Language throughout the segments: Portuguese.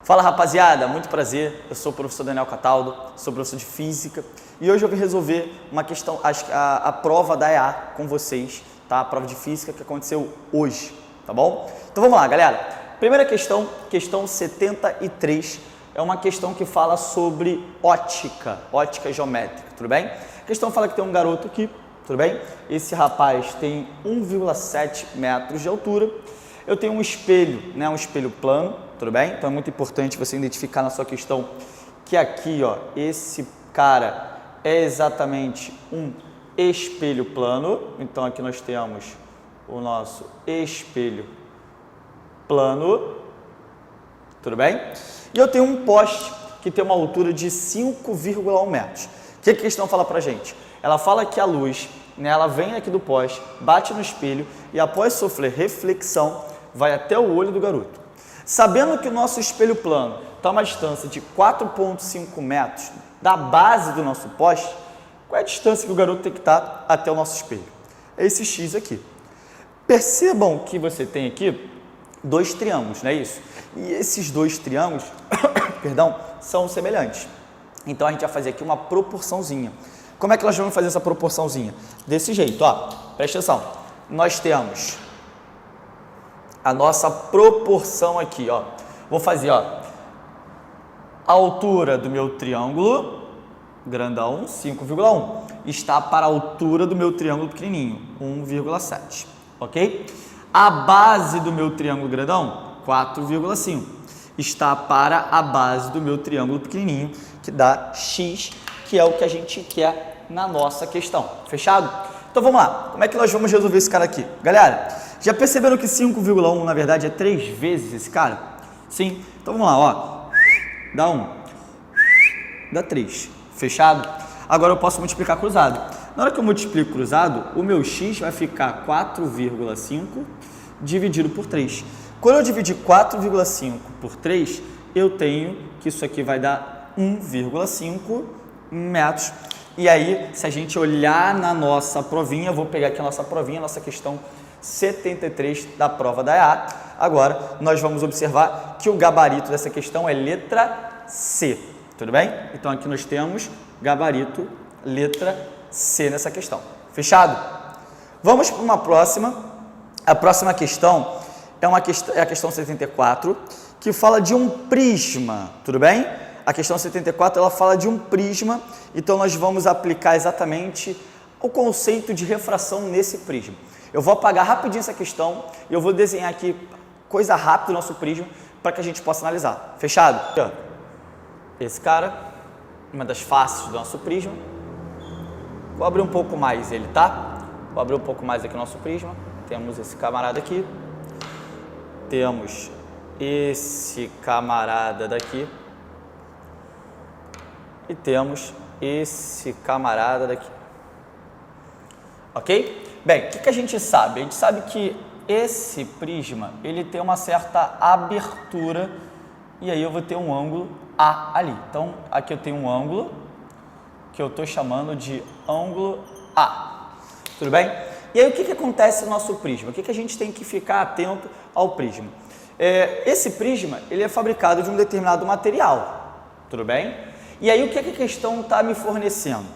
Fala rapaziada, muito prazer, eu sou o professor Daniel Cataldo, sou professor de Física e hoje eu vim resolver uma questão, a prova da EA com vocês, tá? A prova de Física que aconteceu hoje, tá bom? Então vamos lá galera, primeira questão, questão 73, é uma questão que fala sobre ótica geométrica, tudo bem? A questão fala que tem um garoto aqui, tudo bem? Esse rapaz tem 1,7 metros de altura, eu tenho um espelho, né? Um espelho plano, tudo bem? Então é muito importante você identificar na sua questão que aqui, ó, esse cara é exatamente um espelho plano. Então aqui nós temos o nosso espelho plano, tudo bem? E eu tenho um poste que tem uma altura de 5,1 metros. O que a questão fala pra gente? Ela fala que a luz, né, ela vem aqui do poste, bate no espelho e após sofrer reflexão, vai até o olho do garoto. Sabendo que o nosso espelho plano está a uma distância de 4,5 metros da base do nosso poste, qual é a distância que o garoto tem que estar até o nosso espelho? É esse X aqui. Percebam que você tem aqui dois triângulos, não é isso? E esses dois triângulos, perdão, são semelhantes. Então a gente vai fazer aqui uma proporçãozinha. Como é que nós vamos fazer essa proporçãozinha? Desse jeito, ó, presta atenção. Nós temos a nossa proporção aqui, ó. Vou fazer, ó, a altura do meu triângulo grandão, 5,1, está para a altura do meu triângulo pequenininho, 1,7, ok? A base do meu triângulo grandão, 4,5, está para a base do meu triângulo pequenininho, que dá x, que é o que a gente quer na nossa questão, fechado? Então vamos lá, como é que nós vamos resolver esse cara aqui? Galera, já perceberam que 5,1 na verdade é 3 vezes esse cara? Sim? Então vamos lá, ó. Dá 1, dá 3, fechado? Agora eu posso multiplicar cruzado. Na hora que eu multiplico cruzado, o meu x vai ficar 4,5 dividido por 3. Quando eu dividir 4,5 por 3, eu tenho que isso aqui vai dar 1,5 metros. E aí, se a gente olhar na nossa provinha, eu vou pegar aqui a nossa provinha, a nossa questão 73 da prova da EA. Agora, nós vamos observar que o gabarito dessa questão é letra C, tudo bem? Então, aqui nós temos gabarito letra C nessa questão, fechado? Vamos para uma próxima. A próxima questão é a questão 74, que fala de um prisma, tudo bem? A questão 74, ela fala de um prisma, então nós vamos aplicar exatamente o conceito de refração nesse prisma. Eu vou apagar rapidinho essa questão e eu vou desenhar aqui coisa rápida do nosso prisma para que a gente possa analisar. Fechado? Esse cara, uma das faces do nosso prisma. Vou abrir um pouco mais ele, tá? Vou abrir um pouco mais aqui o nosso prisma. Temos esse camarada aqui. Temos esse camarada daqui. E temos esse camarada daqui. Ok? Bem, o que a gente sabe? A gente sabe que esse prisma, ele tem uma certa abertura e aí eu vou ter um ângulo A ali. Então, aqui eu tenho um ângulo que eu estou chamando de ângulo A. Tudo bem? E aí, o que acontece no nosso prisma? O que a gente tem que ficar atento ao prisma? Esse prisma, ele é fabricado de um determinado material. Tudo bem? E aí, o que a questão está me fornecendo?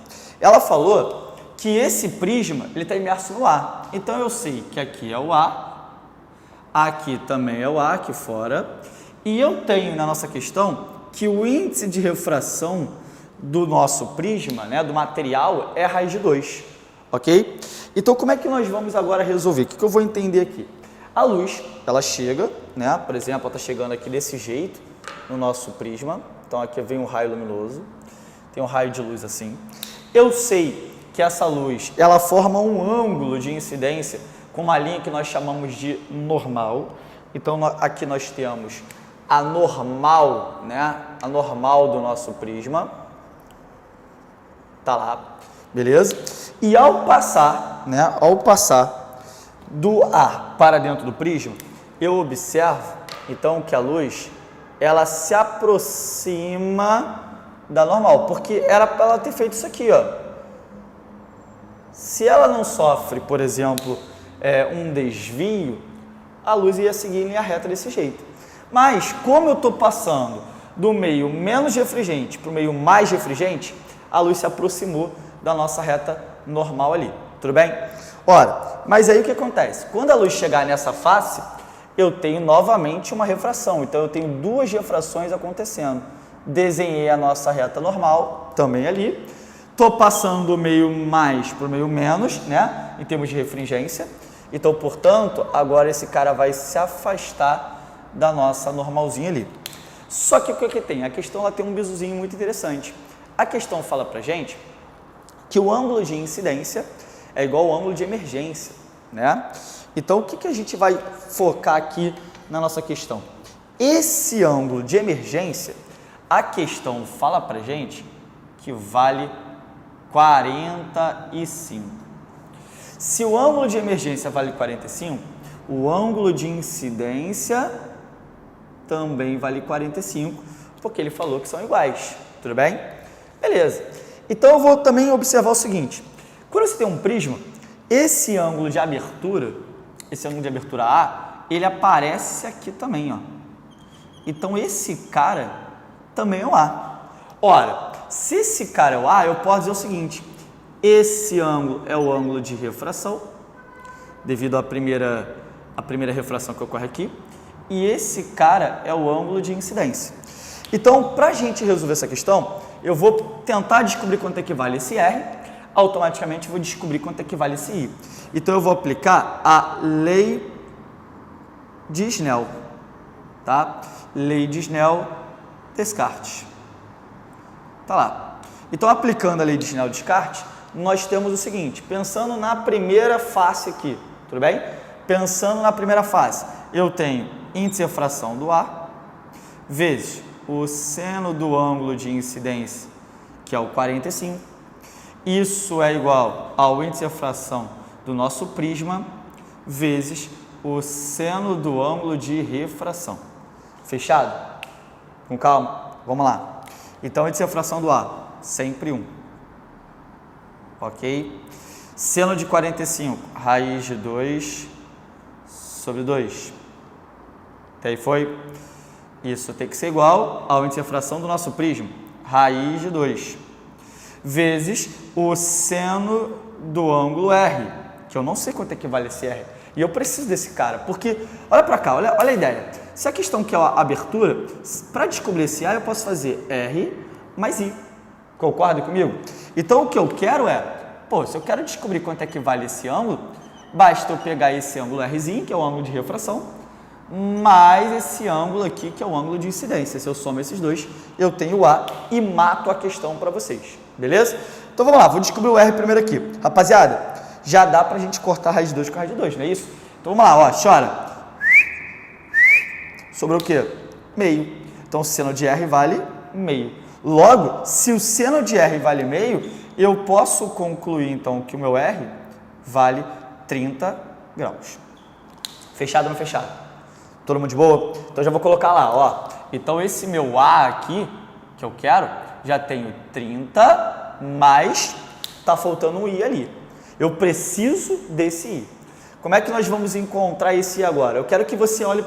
Ela falou que esse prisma ele está imerso no ar. Então, eu sei que aqui é o A, aqui também é o A, aqui fora. E eu tenho na nossa questão que o índice de refração do nosso prisma, né, do material, é a raiz de 2. Ok? Então, como é que nós vamos agora resolver? O que eu vou entender aqui? A luz, ela chega, né, por exemplo, ela está chegando aqui desse jeito no nosso prisma. Então, aqui vem um raio luminoso, tem um raio de luz assim. Eu sei que essa luz, ela forma um ângulo de incidência com uma linha que nós chamamos de normal. Então, aqui nós temos a normal, né? A normal do nosso prisma. Tá lá, beleza? E ao passar, né? Ao passar do ar para dentro do prisma, eu observo, então, que a luz, ela se aproxima da normal, porque era para ela ter feito isso aqui, ó. Se ela não sofre, por exemplo, um desvio, a luz ia seguir em linha reta desse jeito. Mas, como eu estou passando do meio menos refringente para o meio mais refringente, a luz se aproximou da nossa reta normal ali, tudo bem? Ora, mas aí o que acontece? Quando a luz chegar nessa face, eu tenho novamente uma refração, então eu tenho duas refrações acontecendo. Desenhei a nossa reta normal, também ali, estou passando do meio mais para o meio menos, né, em termos de refringência, então, portanto, agora esse cara vai se afastar da nossa normalzinha ali. Só que o que tem? A questão ela tem um bisuzinho muito interessante. A questão fala pra gente que o ângulo de incidência é igual ao ângulo de emergência, né? Então, o que a gente vai focar aqui na nossa questão? Esse ângulo de emergência, a questão fala pra gente que vale 45. Se o ângulo de emergência vale 45, o ângulo de incidência também vale 45, porque ele falou que são iguais, tudo bem? Beleza. Então, eu vou também observar o seguinte, quando você tem um prisma, esse ângulo de abertura A, ele aparece aqui também, ó. Então, esse cara também é o A. Ora, se esse cara é o A, eu posso dizer o seguinte, esse ângulo é o ângulo de refração, devido à primeira refração que ocorre aqui, e esse cara é o ângulo de incidência. Então, para a gente resolver essa questão, eu vou tentar descobrir quanto equivale esse R, automaticamente vou descobrir quanto equivale esse I. Então, eu vou aplicar a lei de Snell, tá? Lei de Snell, Descartes. Tá lá. Então, aplicando a lei de Snell, Descartes, nós temos o seguinte, pensando na primeira face aqui, tudo bem? Pensando na primeira face, eu tenho índice de fração do A, vezes o seno do ângulo de incidência, que é o 45. Isso é igual ao índice de fração do nosso prisma, vezes o seno do ângulo de refração. Fechado? Com calma? Vamos lá. Então, índice de fração do A, sempre 1. Ok? Seno de 45, raiz de 2 sobre 2. Até aí foi? Isso tem que ser igual ao índice de fração do nosso prisma, raiz de 2, vezes o seno do ângulo R, que eu não sei quanto equivale esse R. E eu preciso desse cara, porque, olha para cá, olha a ideia. Se a questão quer a abertura, para descobrir esse A, eu posso fazer R mais I. Concorda comigo? Então, o que eu quero é, se eu quero descobrir quanto equivale esse ângulo, basta eu pegar esse ângulo Rzinho, que é o ângulo de refração, mais esse ângulo aqui, que é o ângulo de incidência. Se eu somo esses dois, eu tenho o A e mato a questão para vocês. Beleza? Então, vamos lá. Vou descobrir o R primeiro aqui. Rapaziada, já dá para a gente cortar a raiz de 2 com a raiz de 2, não é isso? Então, vamos lá. Ó, chora. Sobrou o quê? Meio. Então, o seno de R vale meio. Logo, se o seno de R vale meio, eu posso concluir, então, que o meu R vale 30 graus. Fechado ou não fechado? Todo mundo de boa? Então, já vou colocar lá, ó. Então, esse meu A aqui, que eu quero, já tenho 30, mas tá faltando um I ali. Eu preciso desse I. Como é que nós vamos encontrar esse I agora? Eu quero que você olhe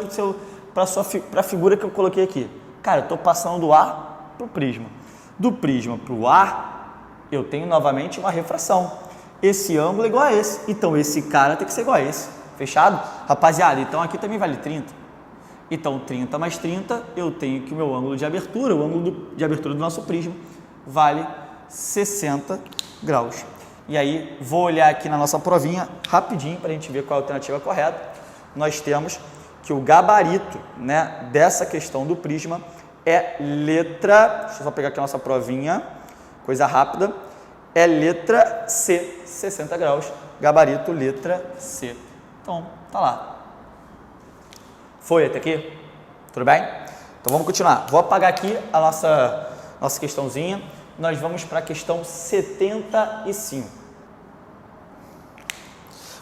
para a figura que eu coloquei aqui. Cara, eu estou passando do A para o prisma. Do prisma para o A, eu tenho novamente uma refração. Esse ângulo é igual a esse. Então, esse cara tem que ser igual a esse. Fechado? Rapaziada, então aqui também vale 30. Então, 30 mais 30, eu tenho que o meu ângulo de abertura, o ângulo de abertura do nosso prisma, vale 60 graus. E aí, vou olhar aqui na nossa provinha, rapidinho, para a gente ver qual é a alternativa correta. Nós temos que o gabarito, né, dessa questão do prisma é letra... Deixa eu só pegar aqui a nossa provinha, coisa rápida. É letra C, 60 graus. Gabarito, letra C. Então, tá lá. Foi até aqui? Tudo bem? Então, vamos continuar. Vou apagar aqui a nossa questãozinha. Nós vamos para a questão 75.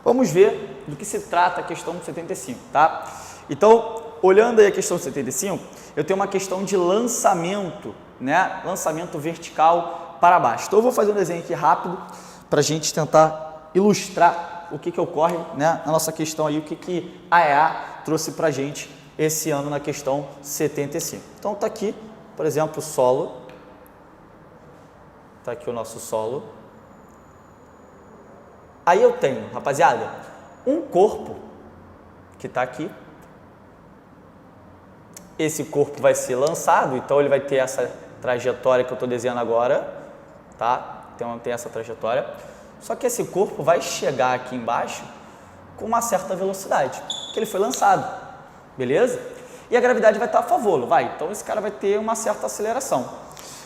Vamos ver do que se trata a questão 75, tá? Então, olhando aí a questão 75, eu tenho uma questão de lançamento, né? Lançamento vertical para baixo. Então, eu vou fazer um desenho aqui rápido para a gente tentar ilustrar o que ocorre, né, na nossa questão aí, o que a EA trouxe para a gente esse ano na questão 75. Então está aqui, por exemplo, o solo. Está aqui o nosso solo. Aí eu tenho, rapaziada, um corpo que está aqui. Esse corpo vai ser lançado, então ele vai ter essa trajetória que eu estou desenhando agora, tá? Então tem essa trajetória. Só que esse corpo vai chegar aqui embaixo com uma certa velocidade, que ele foi lançado, beleza? E a gravidade vai estar a favor, vai. Então esse cara vai ter uma certa aceleração.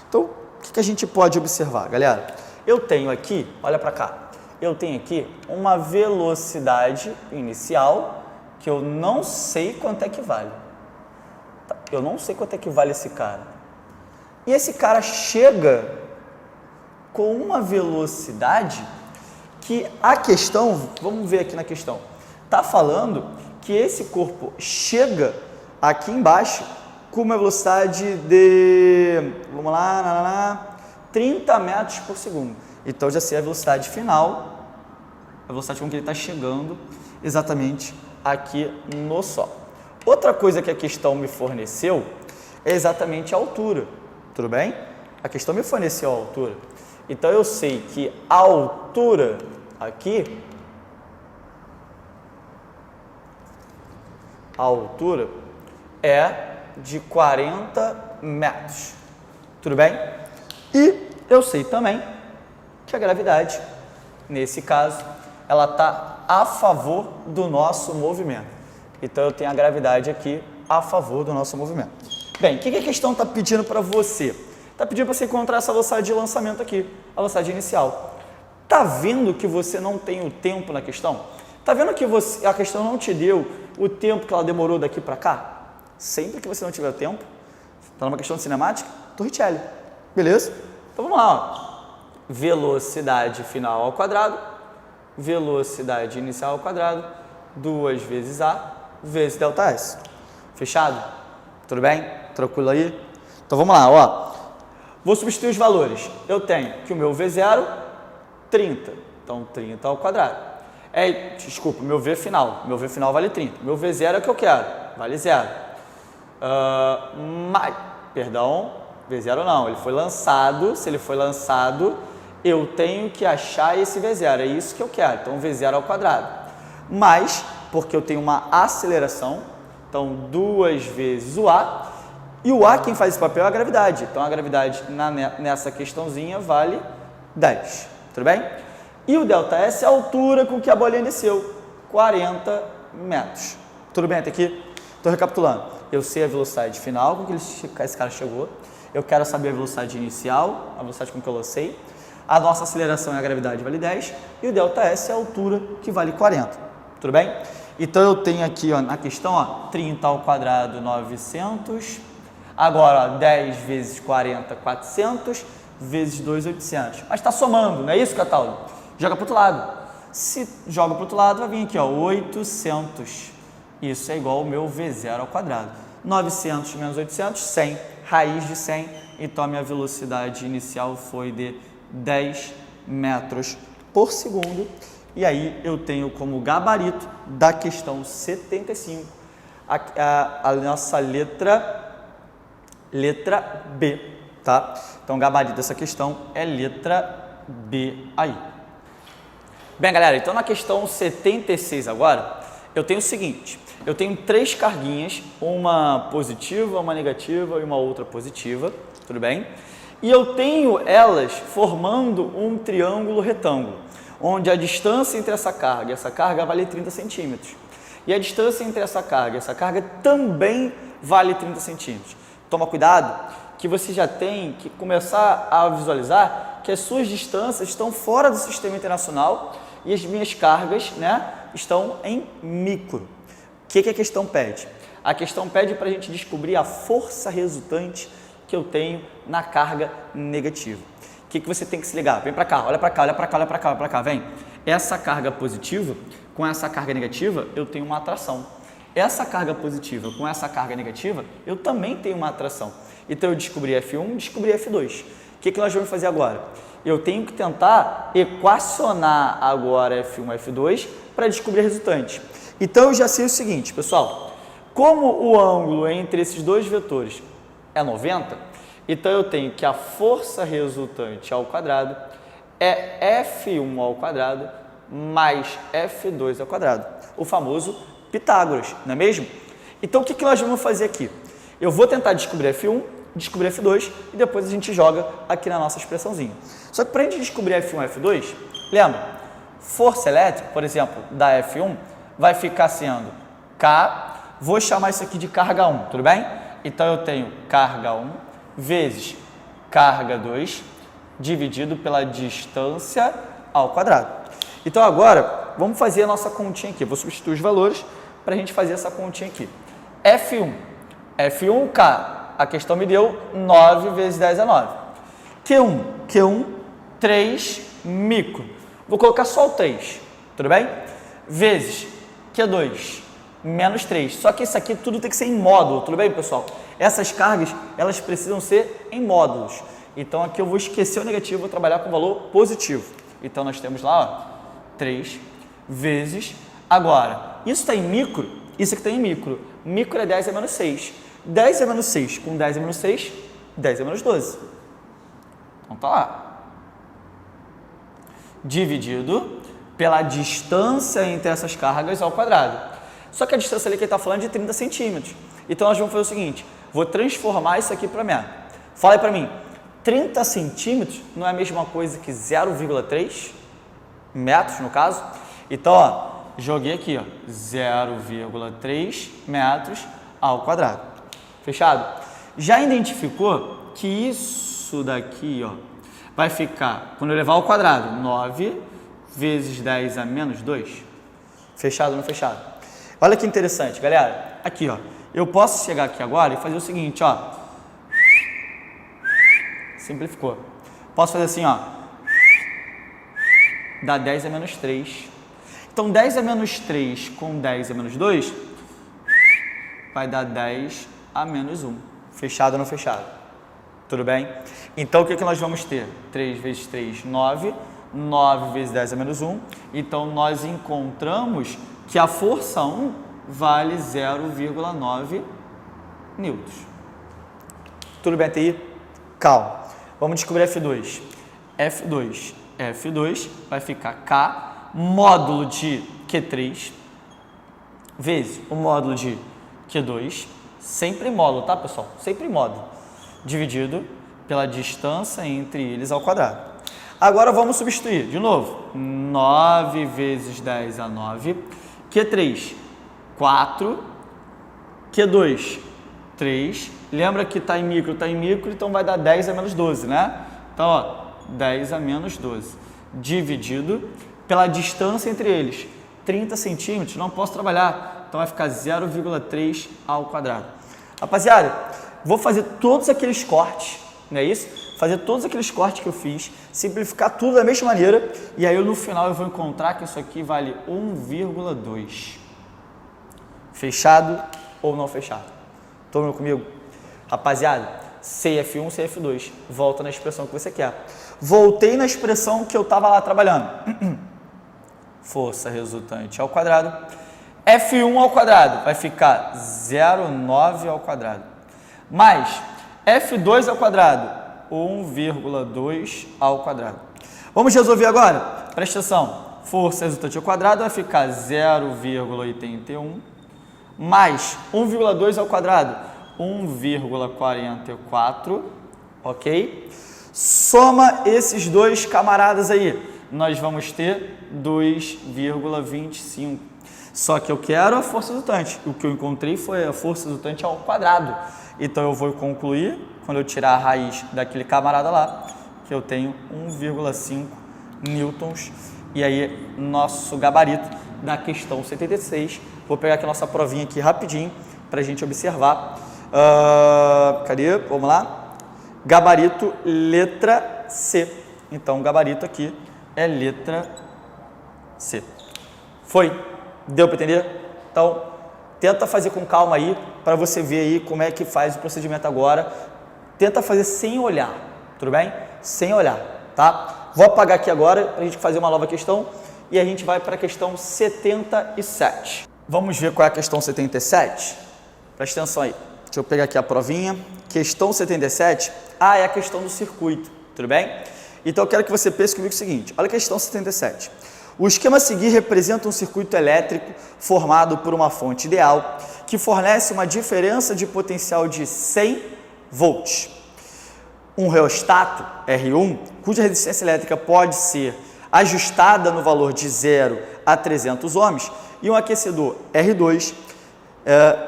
Então o que a gente pode observar, galera? Eu tenho aqui, olha para cá, eu tenho aqui uma velocidade inicial que eu não sei quanto é que vale. Eu não sei quanto é que vale esse cara. E esse cara chega com uma velocidade que a questão, vamos ver aqui na questão, está falando que esse corpo chega aqui embaixo com uma velocidade de, vamos lá, 30 metros por segundo. Então já sei a velocidade final, a velocidade com que ele está chegando exatamente aqui no Sol. Outra coisa que a questão me forneceu é exatamente a altura, tudo bem? A questão me forneceu a altura. Então eu sei que a altura aqui, a altura é de 40 metros, tudo bem? E eu sei também que a gravidade, nesse caso, ela está a favor do nosso movimento. Então eu tenho a gravidade aqui a favor do nosso movimento. Bem, o que a questão está pedindo para você? Está pedindo para você encontrar essa velocidade de lançamento aqui, a velocidade inicial. Está vendo que você não tem o tempo na questão? Está vendo que a questão não te deu o tempo que ela demorou daqui para cá? Sempre que você não tiver tempo, está numa questão de cinemática, Torricelli, beleza? Então vamos lá, ó. Velocidade final ao quadrado, velocidade inicial ao quadrado, 2 vezes A vezes ΔS. Fechado? Tudo bem? Tranquilo aí? Então vamos lá, ó. Vou substituir os valores. Eu tenho que o meu V0, 30. Então 30 ao quadrado. Desculpa, meu V final. Meu V final vale 30. Meu V0 é o que eu quero. Vale 0. Perdão, V0 não. Ele foi lançado. Se ele foi lançado, eu tenho que achar esse V0. É isso que eu quero. Então V0 ao quadrado. Mais, porque eu tenho uma aceleração, então 2 vezes o A, e o A quem faz esse papel é a gravidade, então a gravidade nessa questãozinha vale 10, tudo bem? E o ΔS é a altura com que a bolinha desceu, 40 metros, tudo bem até aqui? Estou recapitulando, eu sei a velocidade final com que esse cara chegou, eu quero saber a velocidade inicial, a velocidade com que eu lancei, a nossa aceleração e a gravidade vale 10, e o ΔS é a altura que vale 40. Tudo bem? Então eu tenho aqui ó, na questão ó, 30 ao quadrado 900, agora ó, 10 vezes 40, 400, vezes 2, 800. Mas está somando, não é isso, Cataldo? Joga para o outro lado. Se joga para o outro lado, vai vir aqui ó, 800. Isso é igual ao meu V0 ao quadrado. 900 menos 800, 100. Raiz de 100, então a minha velocidade inicial foi de 10 metros por segundo. E aí eu tenho como gabarito da questão 75 a nossa letra B, tá? Então o gabarito dessa questão é letra B aí. Bem, galera, então na questão 76 agora, eu tenho o seguinte, eu tenho 3 carguinhas, uma positiva, uma negativa e uma outra positiva, tudo bem? E eu tenho elas formando um triângulo retângulo, onde a distância entre essa carga e essa carga vale 30 centímetros. E a distância entre essa carga e essa carga também vale 30 centímetros. Toma cuidado que você já tem que começar a visualizar que as suas distâncias estão fora do sistema internacional e as minhas cargas, né, estão em micro. O que a questão pede? A questão pede para a gente descobrir a força resultante que eu tenho na carga negativa. O que você tem que se ligar? Vem para cá, olha para cá, olha para cá, olha para cá, olha para cá, vem. Essa carga positiva com essa carga negativa, eu tenho uma atração. Essa carga positiva com essa carga negativa, eu também tenho uma atração. Então eu descobri F1, descobri F2. O que nós vamos fazer agora? Eu tenho que tentar equacionar agora F1 e F2 para descobrir a resultante. Então eu já sei o seguinte, pessoal. Como o ângulo entre esses dois vetores é 90, então eu tenho que a força resultante ao quadrado é F1 ao quadrado mais F2 ao quadrado, o famoso Pitágoras, não é mesmo? Então o que nós vamos fazer aqui? Eu vou tentar descobrir F1, descobrir F2 e depois a gente joga aqui na nossa expressãozinha. Só que para a gente descobrir F1 e F2, lembra, força elétrica, por exemplo, da F1, vai ficar sendo K, vou chamar isso aqui de carga 1, tudo bem? Então eu tenho carga 1 vezes carga 2 dividido pela distância ao quadrado. Então agora, vamos fazer a nossa continha aqui. Eu vou substituir os valores para a gente fazer essa continha aqui. F1, F1K, a questão me deu 9 vezes 10 é 9. Q1, 3 micro. Vou colocar só o 3, tudo bem? Vezes Q2, menos 3. Só que isso aqui tudo tem que ser em módulo, tudo bem, pessoal? Essas cargas, elas precisam ser em módulos. Então aqui eu vou esquecer o negativo, vou trabalhar com o valor positivo. Então nós temos lá, ó, 3 vezes. Agora, isso está em micro, isso aqui está em micro. Micro é 10 a menos 6. 10 a menos 6 com 10 a menos 6, 10 a menos 12. Então tá lá. Dividido pela distância entre essas cargas ao quadrado. Só que a distância ali que ele está falando é de 30 centímetros. Então nós vamos fazer o seguinte, vou transformar isso aqui para metro. Fala aí para mim, 30 centímetros não é a mesma coisa que 0,3 metros no caso? Então, ó, joguei aqui, ó, 0,3 metros ao quadrado. Fechado? Já identificou que isso daqui, ó, vai ficar, quando eu levar ao quadrado, 9 vezes 10 a menos 2? Fechado ou não fechado? Olha que interessante, galera. Aqui, ó, eu posso chegar aqui agora e fazer o seguinte, ó. Simplificou. Posso fazer assim, ó. Dá 10 a menos 3. Então, 10 a menos 3 com 10 a menos 2 vai dar 10 a menos 1. Fechado ou não fechado? Tudo bem? Então, o que nós vamos ter? 3 vezes 3, 9. 9 vezes 10 a menos 1. Então, nós encontramos que a força 1 vale 0,9 newtons. Tudo bem até aí? Calma. Vamos descobrir F2. F2 vai ficar K, módulo de Q3, vezes o módulo de Q2, sempre módulo, tá, pessoal? Sempre módulo, dividido pela distância entre eles ao quadrado. Agora vamos substituir, de novo, 9 vezes 10 a 9, Q3, 4, Q2, 3, lembra que está em micro, então vai dar 10 a menos 12, né? Então, ó, 10 a menos 12, dividido pela distância entre eles, 30 centímetros, não posso trabalhar, então vai ficar 0,3 ao quadrado. Rapaziada, vou fazer todos aqueles cortes, não é isso? Fazer todos aqueles cortes que eu fiz, simplificar tudo da mesma maneira, e aí no final eu vou encontrar que isso aqui vale 1,2. Fechado ou não fechado? Estão comigo? Rapaziada, CF1, CF2, volta na expressão que você quer. Voltei na expressão que eu estava lá trabalhando. Força resultante ao quadrado. F1 ao quadrado vai ficar 0,9 ao quadrado. Mais F2 ao quadrado, 1,2 ao quadrado. Vamos resolver agora? Presta atenção. Força resultante ao quadrado vai ficar 0,81 mais 1,2 ao quadrado, 1,44, ok? Soma esses dois camaradas aí, nós vamos ter 2,25. Só que eu quero a força resultante. O que eu encontrei foi a força resultante ao quadrado. Então eu vou concluir, quando eu tirar a raiz daquele camarada lá, que eu tenho 1,5 newtons. E aí, nosso gabarito da questão 76. Vou pegar aqui a nossa provinha aqui rapidinho para a gente observar. Cadê? Vamos lá. Gabarito, letra C. Então, o gabarito aqui é letra C. Foi? Deu para entender? Então, tenta fazer com calma aí, para você ver aí como é que faz o procedimento agora. Tenta fazer sem olhar, tudo bem? Sem olhar, tá? Vou apagar aqui agora para a gente fazer uma nova questão e a gente vai para a questão 77. Vamos ver qual é a questão 77? Presta atenção aí. Deixa eu pegar aqui a provinha. Questão 77. É a questão do circuito, tudo bem? Então eu quero que você pense comigo o seguinte. Olha a questão 77. O esquema a seguir representa um circuito elétrico formado por uma fonte ideal que fornece uma diferença de potencial de 100 volts. Um reostato, R1, cuja resistência elétrica pode ser ajustada no valor de 0 a 300 ohms, e um aquecedor R2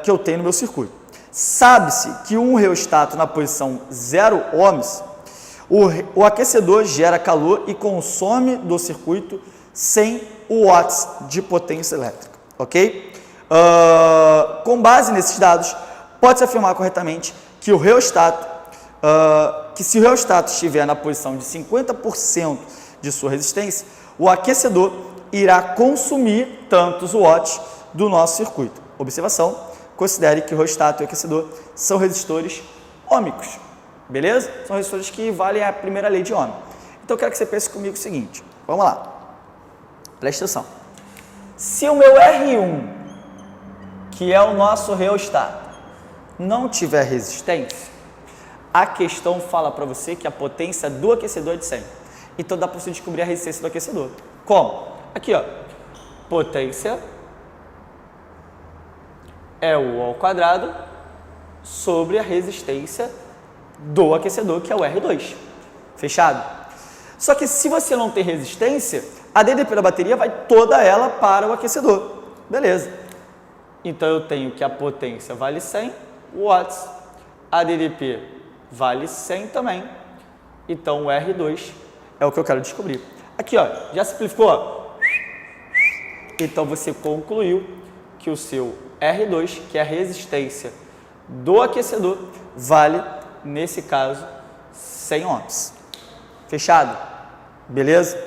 que eu tenho no meu circuito. Sabe-se que um reostato na posição 0 ohms, o aquecedor gera calor e consome do circuito 100 watts de potência elétrica, ok? Com base nesses dados, pode-se afirmar corretamente que se o reostato estiver na posição de 50% de sua resistência, o aquecedor irá consumir tantos watts do nosso circuito. Observação, considere que o reostato e o aquecedor são resistores ôhmicos, beleza? São resistores que valem a primeira lei de Ohm. Então eu quero que você pense comigo o seguinte, vamos lá, presta atenção. Se o meu R1, que é o nosso reostato, não tiver resistência, a questão fala para você que a potência do aquecedor é de 100. Então dá para você descobrir a resistência do aquecedor. Como? Aqui, ó, potência é o ao quadrado sobre a resistência do aquecedor, que é o R2. Fechado? Só que se você não tem resistência, a DDP da bateria vai toda ela para o aquecedor. Beleza. Então eu tenho que a potência vale 100 watts, a DDP vale 100 também. Então o R2 é o que eu quero descobrir. Aqui, ó, já simplificou? Então você concluiu que o seu R2, que é a resistência do aquecedor, vale, nesse caso, 100 ohms. Fechado? Beleza?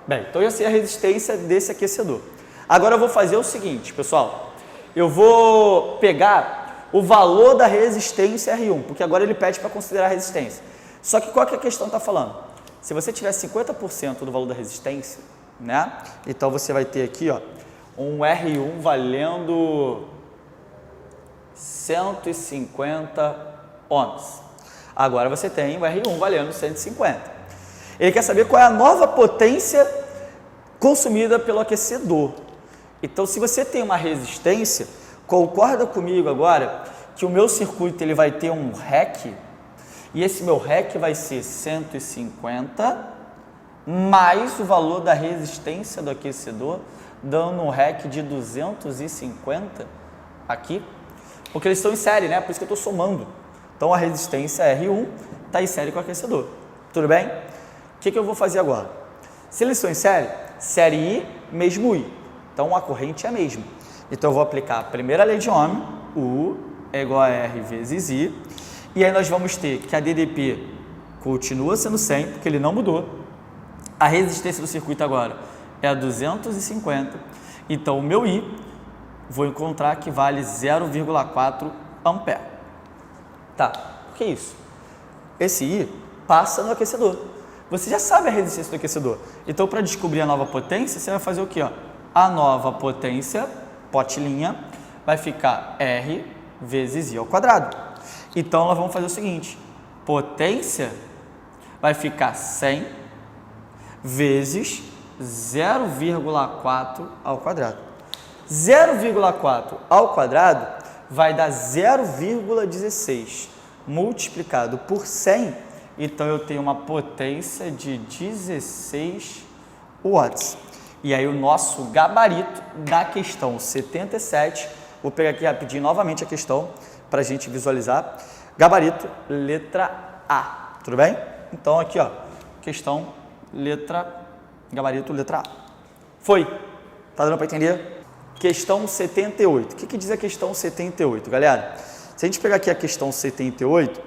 Bem, então eu sei a resistência desse aquecedor. Agora eu vou fazer o seguinte, pessoal. Eu vou pegar o valor da resistência R1, porque agora ele pede para considerar a resistência. Só que qual que a questão está falando? Se você tiver 50% do valor da resistência, né? Então você vai ter aqui, ó, um R1 valendo 150 ohms. Agora você tem o R1 valendo 150. Ele quer saber qual é a nova potência consumida pelo aquecedor. Então, se você tem uma resistência, concorda comigo agora que o meu circuito ele vai ter um REC, e esse meu REC vai ser 150 mais o valor da resistência do aquecedor, dando um REC de 250 aqui, porque eles estão em série, né? Por isso que eu estou somando. Então, a resistência R1 está em série com o aquecedor. Tudo bem? O que eu vou fazer agora? Se eles estão em série, série I, mesmo I. Então, a corrente é a mesma. Então, eu vou aplicar a primeira lei de Ohm, U é igual a R vezes I. E aí, nós vamos ter que a DDP continua sendo 100, porque ele não mudou. A resistência do circuito agora é a 250. Então, o meu I, vou encontrar que vale 0,4 ampere. Tá, por que isso? Esse I passa no aquecedor. Você já sabe a resistência do aquecedor. Então, para descobrir a nova potência, você vai fazer o quê? Ó? A nova potência, potelinha, vai ficar R vezes I ao quadrado. Então, nós vamos fazer o seguinte. Potência vai ficar 100 vezes 0,4 ao quadrado. 0,4 ao quadrado vai dar 0,16 multiplicado por 100. Então, eu tenho uma potência de 16 watts. E aí, o nosso gabarito da questão 77, vou pegar aqui rapidinho novamente a questão para a gente visualizar. Gabarito, letra A. Tudo bem? Então, aqui, ó, questão, gabarito, letra A. Foi? Tá dando para entender? Questão 78. O que diz a questão 78, galera? Se a gente pegar aqui a questão 78,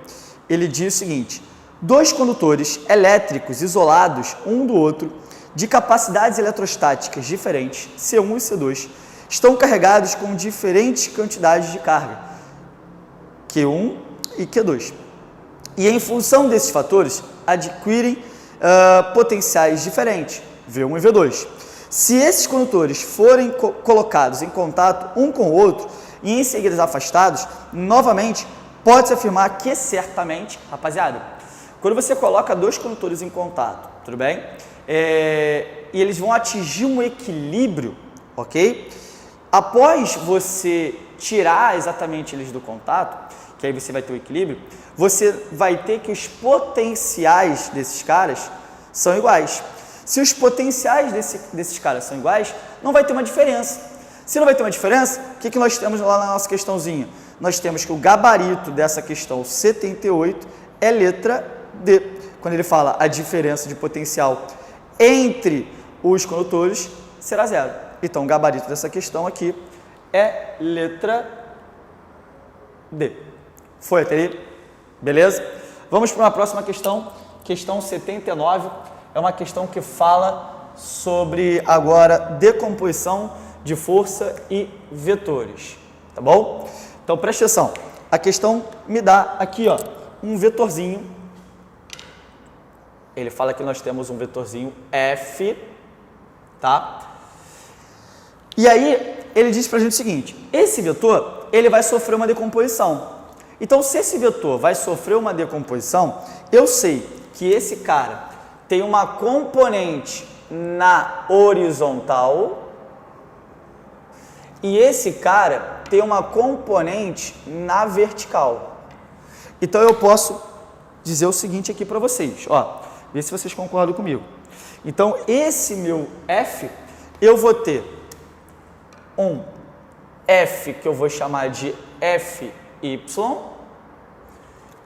ele diz o seguinte: dois condutores elétricos isolados um do outro, de capacidades eletrostáticas diferentes, C1 e C2, estão carregados com diferentes quantidades de carga, Q1 e Q2. E em função desses fatores, adquirem potenciais diferentes, V1 e V2. Se esses condutores forem colocados em contato um com o outro, e em seguidas afastados, novamente, pode-se afirmar que certamente, rapaziada, quando você coloca dois condutores em contato, tudo bem? E eles vão atingir um equilíbrio, ok? Após você tirar exatamente eles do contato, que aí você vai ter o equilíbrio, você vai ter que os potenciais desses caras são iguais. Se os potenciais desses caras são iguais, não vai ter uma diferença. Se não vai ter uma diferença, o que nós temos lá na nossa questãozinha? Nós temos que o gabarito dessa questão 78 é letra D. Quando ele fala a diferença de potencial entre os condutores será zero. Então, o gabarito dessa questão aqui é letra D. Foi até aí? Beleza? Vamos para uma próxima questão. Questão 79. É uma questão que fala sobre, agora, decomposição de força e vetores. Tá bom? Então, preste atenção. A questão me dá aqui, ó, um vetorzinho. Ele fala que nós temos um vetorzinho F, tá? E aí, ele diz pra gente o seguinte, esse vetor, ele vai sofrer uma decomposição. Então, se esse vetor vai sofrer uma decomposição, eu sei que esse cara tem uma componente na horizontal e esse cara tem uma componente na vertical. Então, eu posso dizer o seguinte aqui para vocês, ó, vê se vocês concordam comigo. Então, esse meu F, eu vou ter um F que eu vou chamar de FY,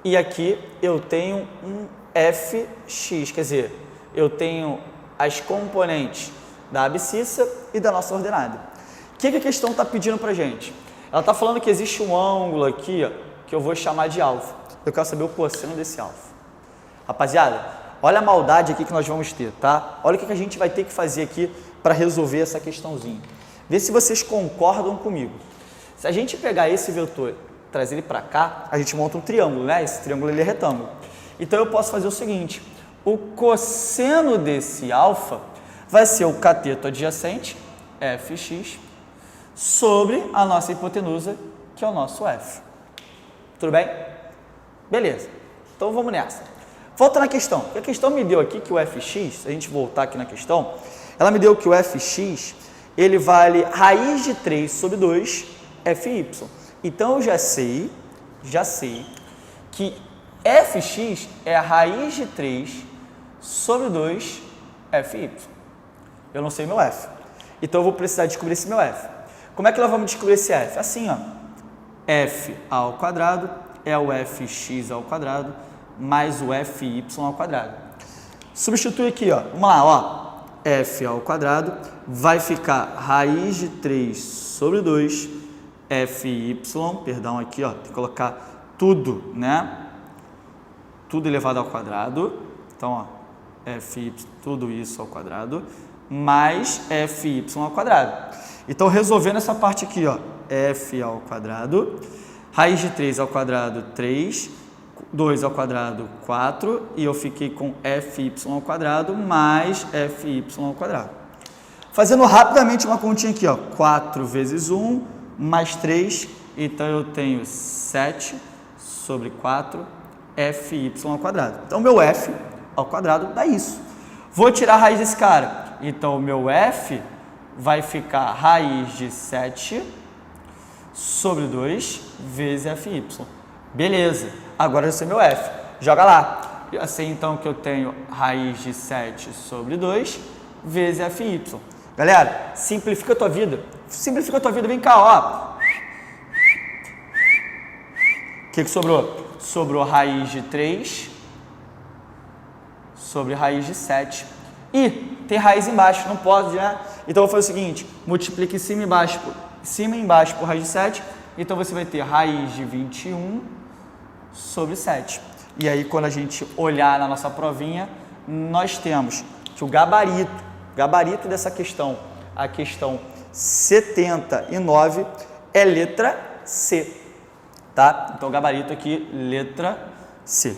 e aqui eu tenho um Fx, quer dizer, eu tenho as componentes da abscissa e da nossa ordenada. O que a questão está pedindo para a gente? Ela está falando que existe um ângulo aqui, ó, que eu vou chamar de alfa. Eu quero saber o cosseno desse alfa. Rapaziada, olha a maldade aqui que nós vamos ter, tá? Olha o que a gente vai ter que fazer aqui para resolver essa questãozinha. Vê se vocês concordam comigo. Se a gente pegar esse vetor, trazer ele para cá, a gente monta um triângulo, né? Esse triângulo ele é retângulo. Então eu posso fazer o seguinte, o cosseno desse alfa vai ser o cateto adjacente, Fx, sobre a nossa hipotenusa, que é o nosso F. Tudo bem? Beleza. Então vamos nessa. Volta na questão. A questão me deu aqui que o Fx, se a gente voltar aqui na questão, ela me deu que o Fx, ele vale raiz de 3 sobre 2 Fy. Então, eu já sei que Fx é a raiz de 3 sobre 2 Fy. Eu não sei meu F. Então, eu vou precisar descobrir esse meu F. Como é que nós vamos descobrir esse F? Assim, ó. F ao quadrado é o Fx ao quadrado mais o Fy ao quadrado. Substitui aqui, ó. Vamos lá, ó. F ao quadrado vai ficar raiz de 3 sobre 2 Fy, perdão, aqui, ó, tem que colocar tudo, né? Tudo elevado ao quadrado. Então, ó, Fy, tudo isso ao quadrado, mais Fy ao quadrado. Então, resolvendo essa parte aqui, ó, F ao quadrado, raiz de 3 ao quadrado, 3, 2 ao quadrado, 4, e eu fiquei com Fy ao quadrado mais Fy ao quadrado. Fazendo rapidamente uma continha aqui, ó, 4 vezes 1, mais 3, então eu tenho 7 sobre 4 Fy ao quadrado. Então, meu F ao quadrado dá isso. Vou tirar a raiz desse cara. Então, o meu F vai ficar raiz de 7 sobre 2 vezes Fy. Beleza. Agora eu sei meu F. Joga lá. Eu sei, então, que eu tenho raiz de 7 sobre 2 vezes Fy. Galera, simplifica a tua vida. Simplifica a tua vida. Vem cá, ó. O que sobrou? Sobrou raiz de 3 sobre raiz de 7. E tem raiz embaixo, não pode, né? Então, eu vou fazer o seguinte. Multiplica em cima e embaixo por raiz de 7. Então, você vai ter raiz de 21 sobre 7. E aí, quando a gente olhar na nossa provinha, nós temos que o gabarito dessa questão, a questão 79, é letra C, tá? Então, o gabarito aqui, letra C.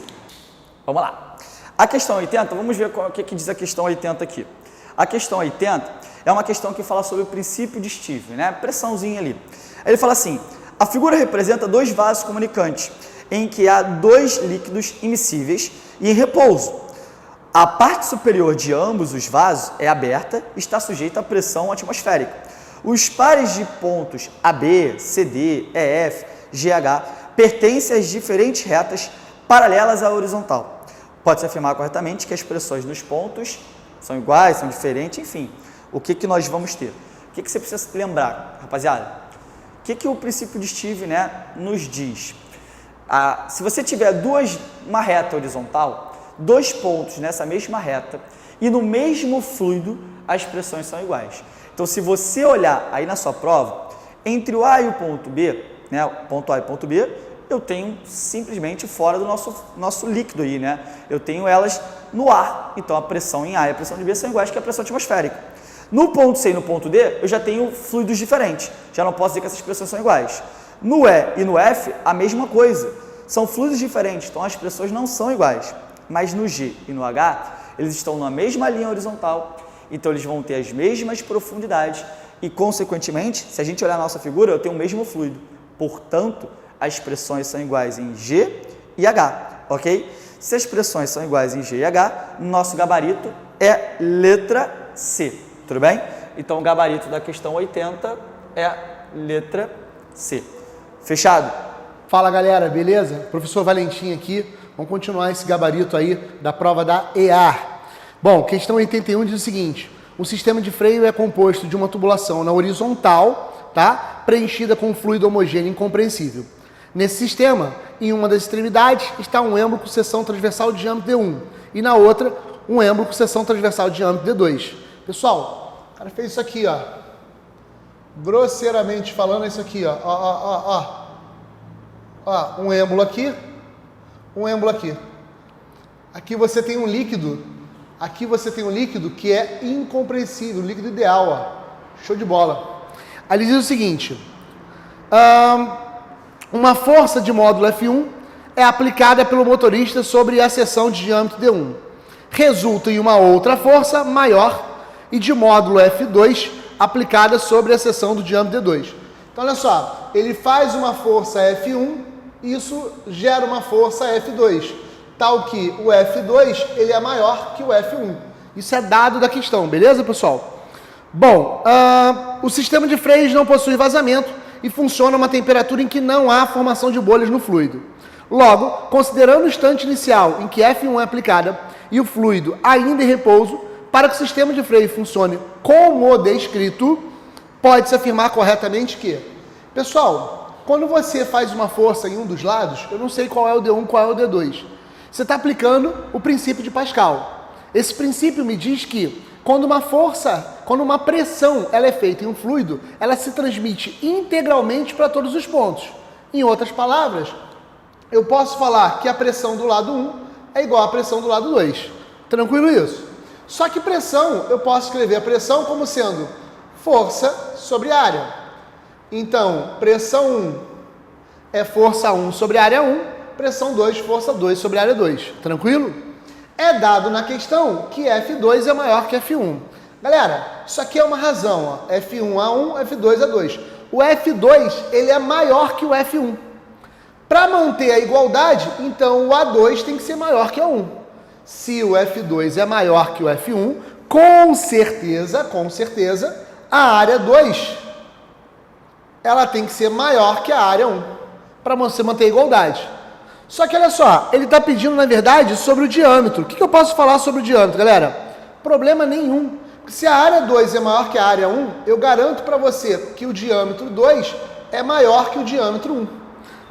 Vamos lá. A questão 80, vamos ver o que diz a questão 80 aqui. A questão 80 é uma questão que fala sobre o princípio de Stevens, né? Pressãozinha ali. Ele fala assim, A figura representa dois vasos comunicantes, em que há dois líquidos immiscíveis e em repouso. A parte superior de ambos os vasos é aberta e está sujeita à pressão atmosférica. Os pares de pontos AB, CD, EF, GH pertencem às diferentes retas paralelas à horizontal. Pode-se afirmar corretamente que as pressões nos pontos são iguais, são diferentes, enfim. O que nós vamos ter? O que você precisa lembrar, rapaziada? O que o princípio de Steve, nos diz? Se você tiver uma reta horizontal, dois pontos nessa mesma reta e no mesmo fluido, as pressões são iguais. Então, se você olhar aí na sua prova, entre o A e o ponto B, o ponto A e o ponto B, eu tenho simplesmente fora do nosso líquido aí, Eu tenho elas no ar, então a pressão em A e a pressão de B são iguais que a pressão atmosférica. No ponto C e no ponto D, eu já tenho fluidos diferentes, já não posso dizer que essas pressões são iguais. No E e no F, a mesma coisa, são fluidos diferentes, então as pressões não são iguais. Mas no G e no H, eles estão na mesma linha horizontal, então eles vão ter as mesmas profundidades e, consequentemente, se a gente olhar a nossa figura, eu tenho o mesmo fluido. Portanto, as pressões são iguais em G e H, ok? Se as pressões são iguais em G e H, nosso gabarito é letra C, tudo bem? Então, o gabarito da questão 80 é letra C. Fechado? Fala, galera, beleza? Professor Valentim aqui. Vamos continuar esse gabarito aí da prova da EAR. Bom, questão 81 diz o seguinte: um sistema de freio é composto de uma tubulação na horizontal, tá? Preenchida com um fluido homogêneo incompreensível. Nesse sistema, em uma das extremidades, está um êmbolo com seção transversal de diâmetro D1 e na outra, um êmbolo com seção transversal de diâmetro D2. Pessoal, o cara fez isso aqui, ó. Grosseiramente falando, é isso aqui, ó. Um êmbolo aqui, um êmbolo aqui. Aqui você tem um líquido. Aqui você tem um líquido que é incompreensível, um líquido ideal, ó. Show de bola. Aí ele diz o seguinte: uma força de módulo F1 é aplicada pelo motorista sobre a seção de diâmetro D1. Resulta em uma outra força maior e de módulo F2 aplicada sobre a seção do diâmetro D2. Então, olha só, ele faz uma força F1, isso gera uma força F2, tal que o F2 ele é maior que o F1. Isso é dado da questão, beleza, pessoal? Bom, o sistema de freios não possui vazamento e funciona a uma temperatura em que não há formação de bolhas no fluido. Logo, considerando o instante inicial em que F1 é aplicada e o fluido ainda em repouso, para que o sistema de freio funcione como descrito, pode-se afirmar corretamente que, pessoal, quando você faz uma força em um dos lados, eu não sei qual é o D1, qual é o D2. Você está aplicando o princípio de Pascal. Esse princípio me diz que quando uma pressão ela é feita em um fluido, ela se transmite integralmente para todos os pontos. Em outras palavras, eu posso falar que a pressão do lado 1 é igual à pressão do lado 2. Tranquilo isso? Só que pressão, eu posso escrever a pressão como sendo força sobre área. Então, pressão 1 é força 1 sobre área 1, pressão 2, força 2 sobre área 2. Tranquilo? É dado na questão que F2 é maior que F1. Galera, isso aqui é uma razão, ó. F1 a 1, F2 a 2. O F2, ele é maior que o F1. Para manter a igualdade, então o A2 tem que ser maior que a 1. Se o F2 é maior que o F1, com certeza, a área 2, ela tem que ser maior que a área 1, para você manter a igualdade. Só que olha só, ele está pedindo, na verdade, sobre o diâmetro. O que eu posso falar sobre o diâmetro, galera? Problema nenhum. Se a área 2 é maior que a área 1, eu garanto para você que o diâmetro 2 é maior que o diâmetro 1.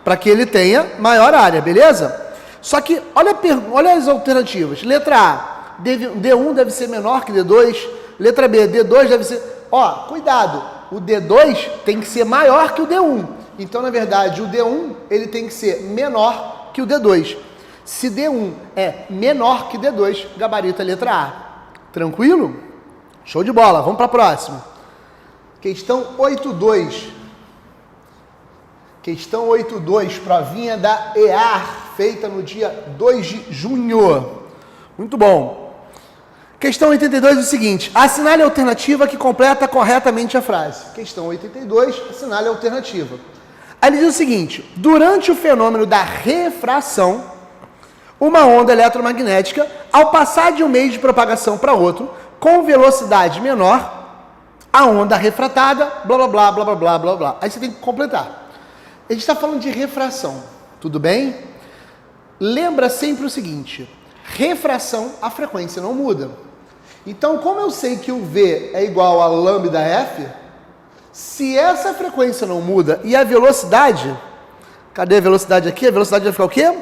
Para que ele tenha maior área, beleza? Só que, olha as alternativas. Letra A, D1 deve ser menor que D2. Letra B, D2 deve ser... Ó, cuidado, o D2 tem que ser maior que o D1. Então, na verdade, o D1 ele tem que ser menor que o D2. Se D1 é menor que D2, gabarito é letra A. Tranquilo? Show de bola. Vamos para a próxima. Questão 8.2. Questão 8.2, provinha da EAR, feita no dia 2 de junho. Muito bom. Questão 82 é o seguinte: assinale a alternativa que completa corretamente a frase. Questão 82, assinale a alternativa. Aí ele diz o seguinte: durante o fenômeno da refração, uma onda eletromagnética, ao passar de um meio de propagação para outro, com velocidade menor, a onda refratada, blá, blá, blá, blá, blá, blá, blá, blá. Aí você tem que completar. A gente está falando de refração, tudo bem? Lembra sempre o seguinte: refração, a frequência não muda. Então, como eu sei que o V é igual a lambda F, se essa frequência não muda e a velocidade, cadê a velocidade aqui? A velocidade vai ficar o quê?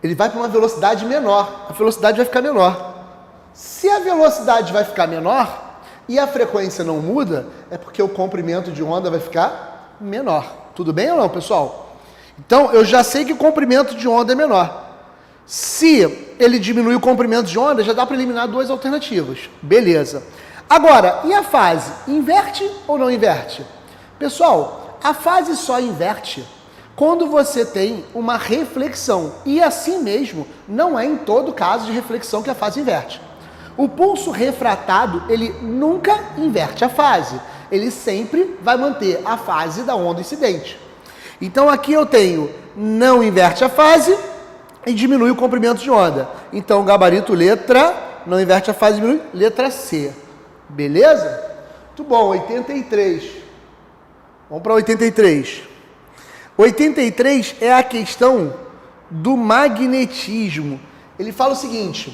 Ele vai para uma velocidade menor, a velocidade vai ficar menor. Se a velocidade vai ficar menor e a frequência não muda, é porque o comprimento de onda vai ficar menor. Tudo bem ou não, pessoal? Então, eu já sei que o comprimento de onda é menor. Se ele diminui o comprimento de onda, já dá para eliminar duas alternativas. Beleza. Agora, e a fase? Inverte ou não inverte? Pessoal, a fase só inverte quando você tem uma reflexão. E assim mesmo, não é em todo caso de reflexão que a fase inverte. O pulso refratado, ele nunca inverte a fase. Ele sempre vai manter a fase da onda incidente. Então aqui eu tenho não inverte a fase e diminui o comprimento de onda. Então gabarito letra, não inverte a fase, diminui, letra C. Beleza? Muito bom, 83. Vamos para 83. 83 é a questão do magnetismo. Ele fala o seguinte: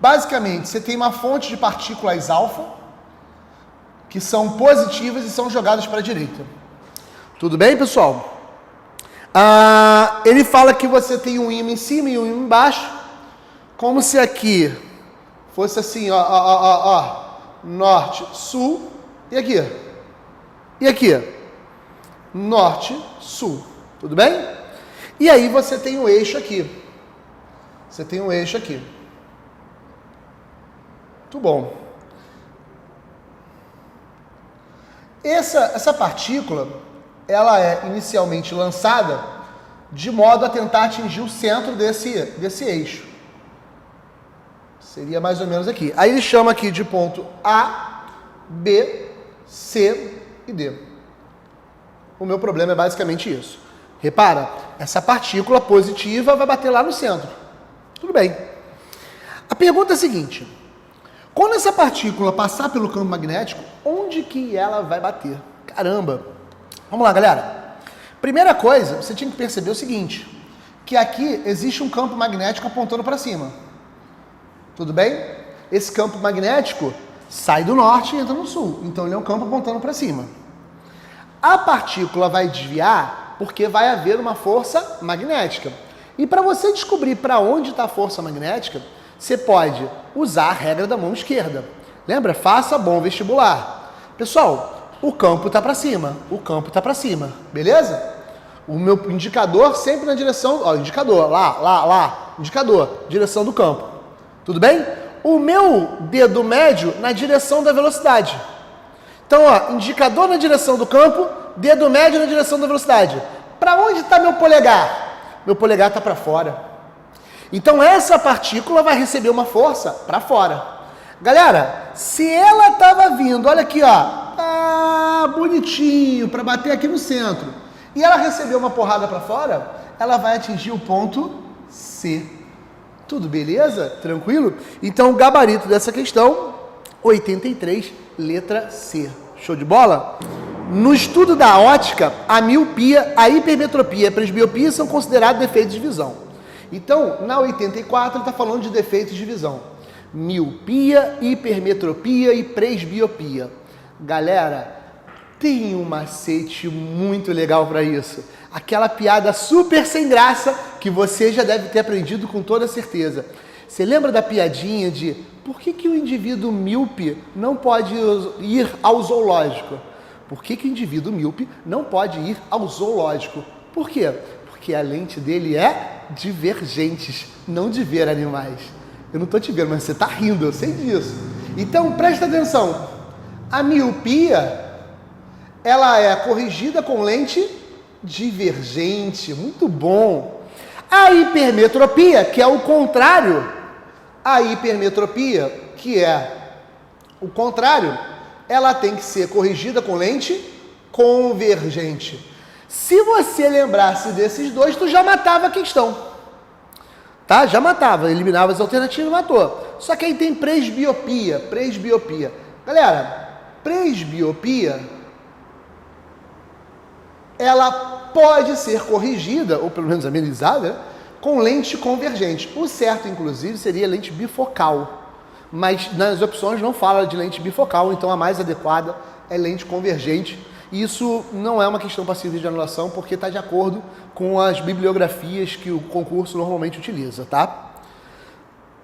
basicamente, você tem uma fonte de partículas alfa que são positivas e são jogadas para a direita. Tudo bem, pessoal? Ele fala que você tem um ímã em cima e um ímã embaixo, como se aqui fosse assim, ó, norte, sul, e aqui? E aqui? Norte, sul. Tudo bem? E aí você tem o eixo aqui. Você tem um eixo aqui. Muito bom. Essa partícula, ela é inicialmente lançada de modo a tentar atingir o centro desse eixo. Seria mais ou menos aqui. Aí ele chama aqui de ponto A, B, C e D. O meu problema é basicamente isso. Repara, essa partícula positiva vai bater lá no centro. Tudo bem. A pergunta é a seguinte: quando essa partícula passar pelo campo magnético, onde que ela vai bater? Caramba! Vamos lá, galera. Primeira coisa, você tinha que perceber o seguinte, que aqui existe um campo magnético apontando para cima. Tudo bem? Esse campo magnético sai do norte e entra no sul. Então ele é um campo apontando para cima. A partícula vai desviar porque vai haver uma força magnética. E para você descobrir para onde está a força magnética, você pode usar a regra da mão esquerda. Lembra? Faça bom vestibular. Pessoal, o campo está para cima. O campo está para cima. Beleza? O meu indicador sempre na direção... Ó, indicador. Lá. Indicador. Direção do campo. Tudo bem? O meu dedo médio na direção da velocidade. Então, ó, indicador na direção do campo, dedo médio na direção da velocidade. Para onde está meu polegar? Meu polegar está para fora. Então, essa partícula vai receber uma força para fora. Galera, se ela estava vindo, olha aqui, ó, bonitinho, para bater aqui no centro, e ela recebeu uma porrada para fora, ela vai atingir o ponto C. Tudo beleza? Tranquilo? Então, o gabarito dessa questão, 83, letra C. Show de bola? No estudo da ótica, a miopia, a hipermetropia e a presbiopia são considerados defeitos de visão. Então, na 84, ele está falando de defeitos de visão. Miopia, hipermetropia e presbiopia. Galera, tem um macete muito legal para isso. Aquela piada super sem graça que você já deve ter aprendido com toda certeza. Você lembra da piadinha de por que o indivíduo míope não pode ir ao zoológico? Por que o indivíduo míope não pode ir ao zoológico? Por quê? Porque a lente dele é divergente, não de ver animais. Eu não estou te vendo, mas você está rindo, eu sei disso. Então, presta atenção. A miopia, ela é corrigida com lente divergente. Muito bom. A hipermetropia, que é o contrário, a hipermetropia, que é o contrário, ela tem que ser corrigida com lente convergente. Se você lembrasse desses dois, tu já matava a questão. Tá? Já matava, eliminava as alternativas e matou. Só que aí tem presbiopia, presbiopia. Galera, presbiopia, ela pode ser corrigida, ou pelo menos amenizada, com lente convergente. O certo, inclusive, seria lente bifocal. Mas nas opções não fala de lente bifocal, então a mais adequada é lente convergente. Isso não é uma questão passível de anulação, porque está de acordo com as bibliografias que o concurso normalmente utiliza, tá?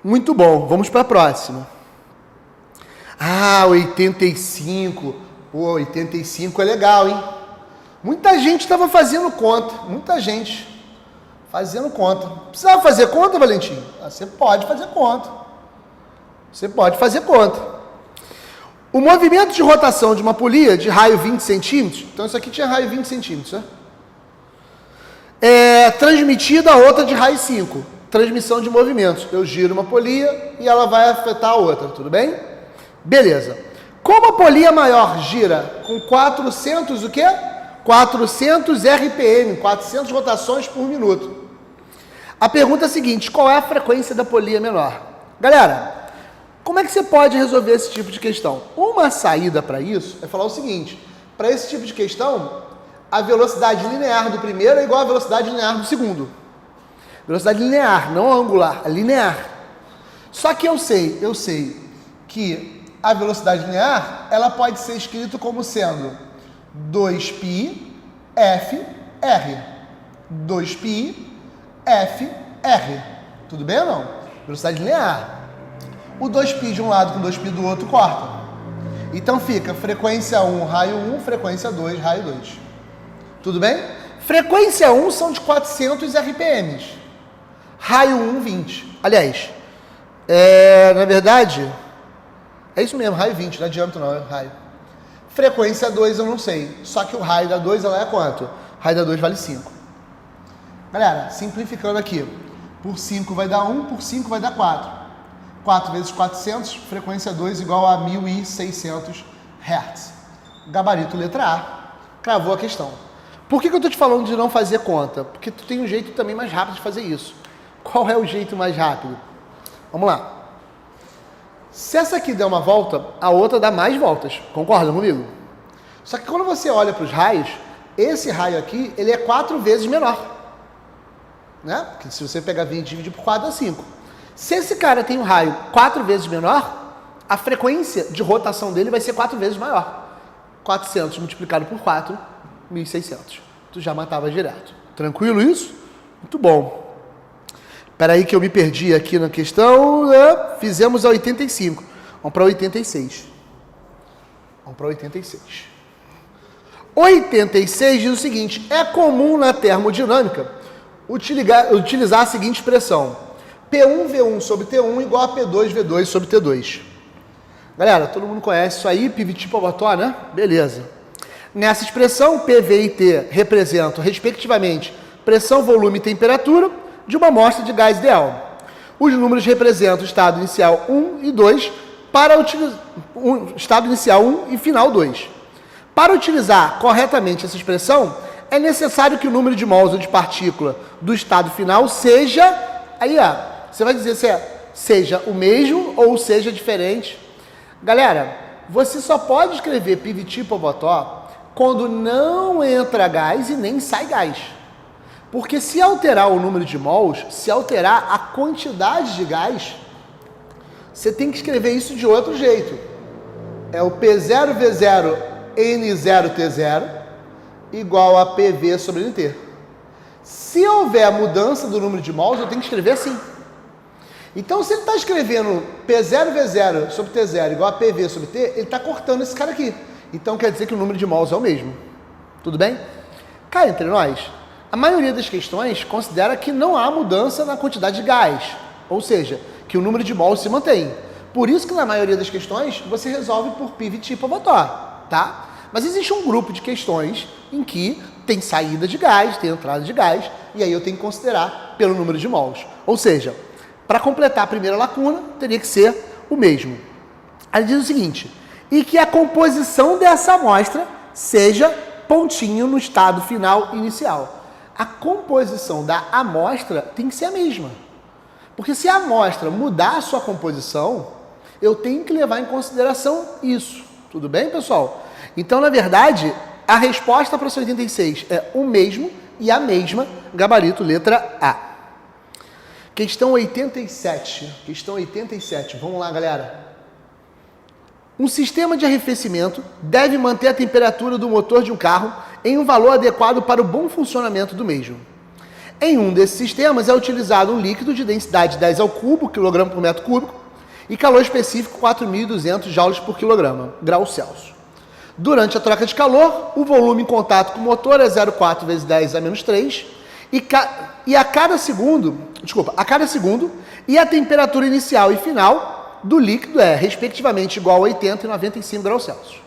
Muito bom, vamos para a próxima. 85. Pô, 85 é legal, hein? Muita gente estava fazendo conta, muita gente fazendo conta. Precisava fazer conta, Valentim? Você pode fazer conta. Você pode fazer conta. O movimento de rotação de uma polia de raio 20 centímetros, então isso aqui tinha raio 20 centímetros, né? É transmitida a outra de raio 5. Transmissão de movimentos. Eu giro uma polia e ela vai afetar a outra, tudo bem? Beleza. Como a polia maior gira com 400 o quê? 400 RPM, 400 rotações por minuto. A pergunta é a seguinte, qual é a frequência da polia menor? Galera, como é que você pode resolver esse tipo de questão? Uma saída para isso é falar o seguinte, para esse tipo de questão, a velocidade linear do primeiro é igual à velocidade linear do segundo. Velocidade linear, não angular, é linear. Só que eu sei que a velocidade linear, ela pode ser escrita como sendo 2π f r. 2π f r. Tudo bem ou não? Velocidade linear. O 2π de um lado com 2π do outro corta. Então fica frequência 1, raio 1, frequência 2, raio 2. Tudo bem? Frequência 1 são de 400 RPMs. Raio 1, 20. Aliás, na verdade, é isso mesmo, raio 20, não é diâmetro não, é raio. Frequência 2 eu não sei, só que o raio da 2 ela é quanto? O raio da 2 vale 5. Galera, simplificando aqui, por 5 vai dar 1, por 5 vai dar 4. 4 vezes 400, frequência 2 igual a 1.600 Hz. Gabarito letra A, cravou a questão. Por que eu estou te falando de não fazer conta? Porque tu tem um jeito também mais rápido de fazer isso. Qual é o jeito mais rápido? Vamos lá. Se essa aqui der uma volta, a outra dá mais voltas. Concordam comigo? Só que quando você olha para os raios, esse raio aqui, ele é 4 vezes menor. Né? Porque se você pegar 20 e dividir por 4, dá 5. Se esse cara tem um raio 4 vezes menor, a frequência de rotação dele vai ser 4 vezes maior. 400 multiplicado por 4, 1.600. Tu já matava direto. Tranquilo isso? Muito bom. Espera aí que eu me perdi aqui na questão. Fizemos a 85. Vamos para 86. Vamos para 86. 86 diz o seguinte, é comum na termodinâmica utilizar a seguinte expressão. P1V1 sobre T1 igual a P2V2 sobre T2. Galera, todo mundo conhece isso aí, Pivot-Povató, né? Beleza. Nessa expressão, PV e T representam, respectivamente, pressão, volume e temperatura de uma amostra de gás ideal. Os números representam o estado inicial 1 e 2 para utilizar estado inicial 1 e final 2. Para utilizar corretamente essa expressão, é necessário que o número de mols ou de partícula do estado final seja... Aí, você vai dizer se seja o mesmo ou seja diferente. Galera, você só pode escrever Pivot-Povató quando não entra gás e nem sai gás. Porque se alterar o número de mols, se alterar a quantidade de gás, você tem que escrever isso de outro jeito. É o P0V0N0T0 igual a PV sobre NT. Se houver mudança do número de mols, eu tenho que escrever assim. Então, se ele está escrevendo P0V0 sobre T0 igual a PV sobre T, ele está cortando esse cara aqui. Então, quer dizer que o número de mols é o mesmo. Tudo bem? Cá entre nós, a maioria das questões considera que não há mudança na quantidade de gás. Ou seja, que o número de mols se mantém. Por isso que na maioria das questões, você resolve por Pivot-Povató, tá? Mas existe um grupo de questões em que tem saída de gás, tem entrada de gás, e aí eu tenho que considerar pelo número de mols. Ou seja, para completar a primeira lacuna, teria que ser o mesmo. Aí diz o seguinte, e que a composição dessa amostra seja pontinho no estado final inicial. A composição da amostra tem que ser a mesma. Porque se a amostra mudar a sua composição, eu tenho que levar em consideração isso. Tudo bem, pessoal? Então, na verdade, a resposta para o 86 é o mesmo e a mesma, gabarito, letra A. Questão 87. Questão 87. Vamos lá, galera. Um sistema de arrefecimento deve manter a temperatura do motor de um carro em um valor adequado para o bom funcionamento do mesmo. Em um desses sistemas é utilizado um líquido de densidade 10 ao cubo, quilograma por metro cúbico, e calor específico 4.200 joules por quilograma, graus Celsius. Durante a troca de calor, o volume em contato com o motor é 0,4 vezes 10 a menos 3, a cada segundo, e a temperatura inicial e final do líquido é, respectivamente, igual a 80 e 95 graus Celsius.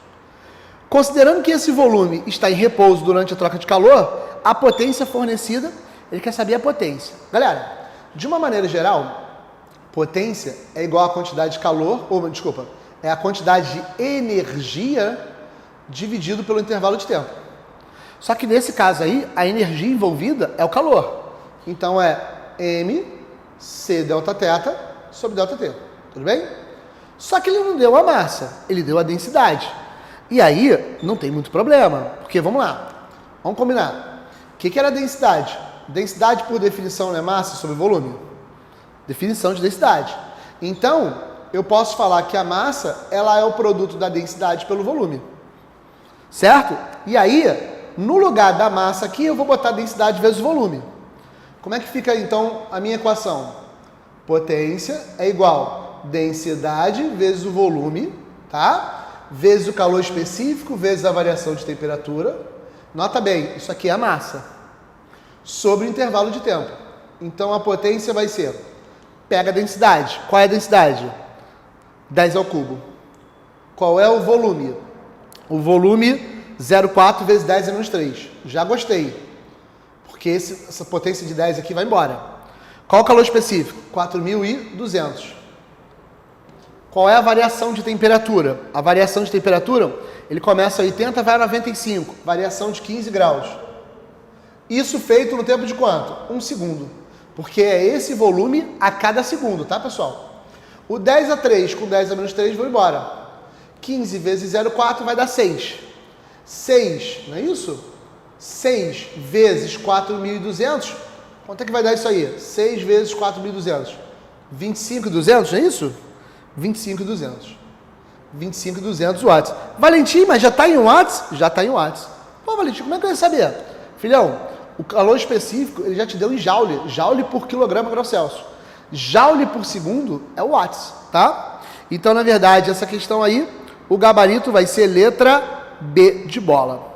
Considerando que esse volume está em repouso durante a troca de calor, a potência fornecida, ele quer saber a potência. Galera, de uma maneira geral, potência é igual à quantidade de calor, é a quantidade de energia dividido pelo intervalo de tempo. Só que nesse caso aí, a energia envolvida é o calor. Então é mc delta θ sobre delta t. Tudo bem? Só que ele não deu a massa, ele deu a densidade. E aí, não tem muito problema, porque vamos lá, vamos combinar. O que era a densidade? Densidade, por definição, não é massa sobre volume? Definição de densidade. Então, eu posso falar que a massa, ela é o produto da densidade pelo volume. Certo? E aí, no lugar da massa aqui, eu vou botar a densidade vezes o volume. Como é que fica, então, a minha equação? Potência é igual densidade vezes o volume, tá? Vezes o calor específico, vezes a variação de temperatura. Nota bem, isso aqui é a massa. Sobre o intervalo de tempo. Então, a potência vai ser, pega a densidade. Qual é a densidade? 10 ao cubo. Qual é o volume? O volume 0,4 vezes 10 a menos 3. Já gostei. Porque essa potência de 10 aqui vai embora. Qual o calor específico? 4.200. Qual é a variação de temperatura? A variação de temperatura, ele começa a 80 e vai a 95. Variação de 15 graus. Isso feito no tempo de quanto? 1 segundo. Porque é esse volume a cada segundo, tá, pessoal? O 10 a 3 com 10 a menos 3 vão embora. 15 vezes 0,4 vai dar 6. 6, não é isso? 6 vezes 4.200. Quanto é que vai dar isso aí? 6 vezes 4.200. 25.200, não é isso? 25.200. 25.200 watts. Valentim, mas já está em watts? Já está em watts. Pô, Valentim, como é que eu ia saber? Filhão, o calor específico, ele já te deu em joule. Joule por quilograma grau Celsius. Joule por segundo é watts, tá? Então, na verdade, essa questão aí, o gabarito vai ser letra B de bola.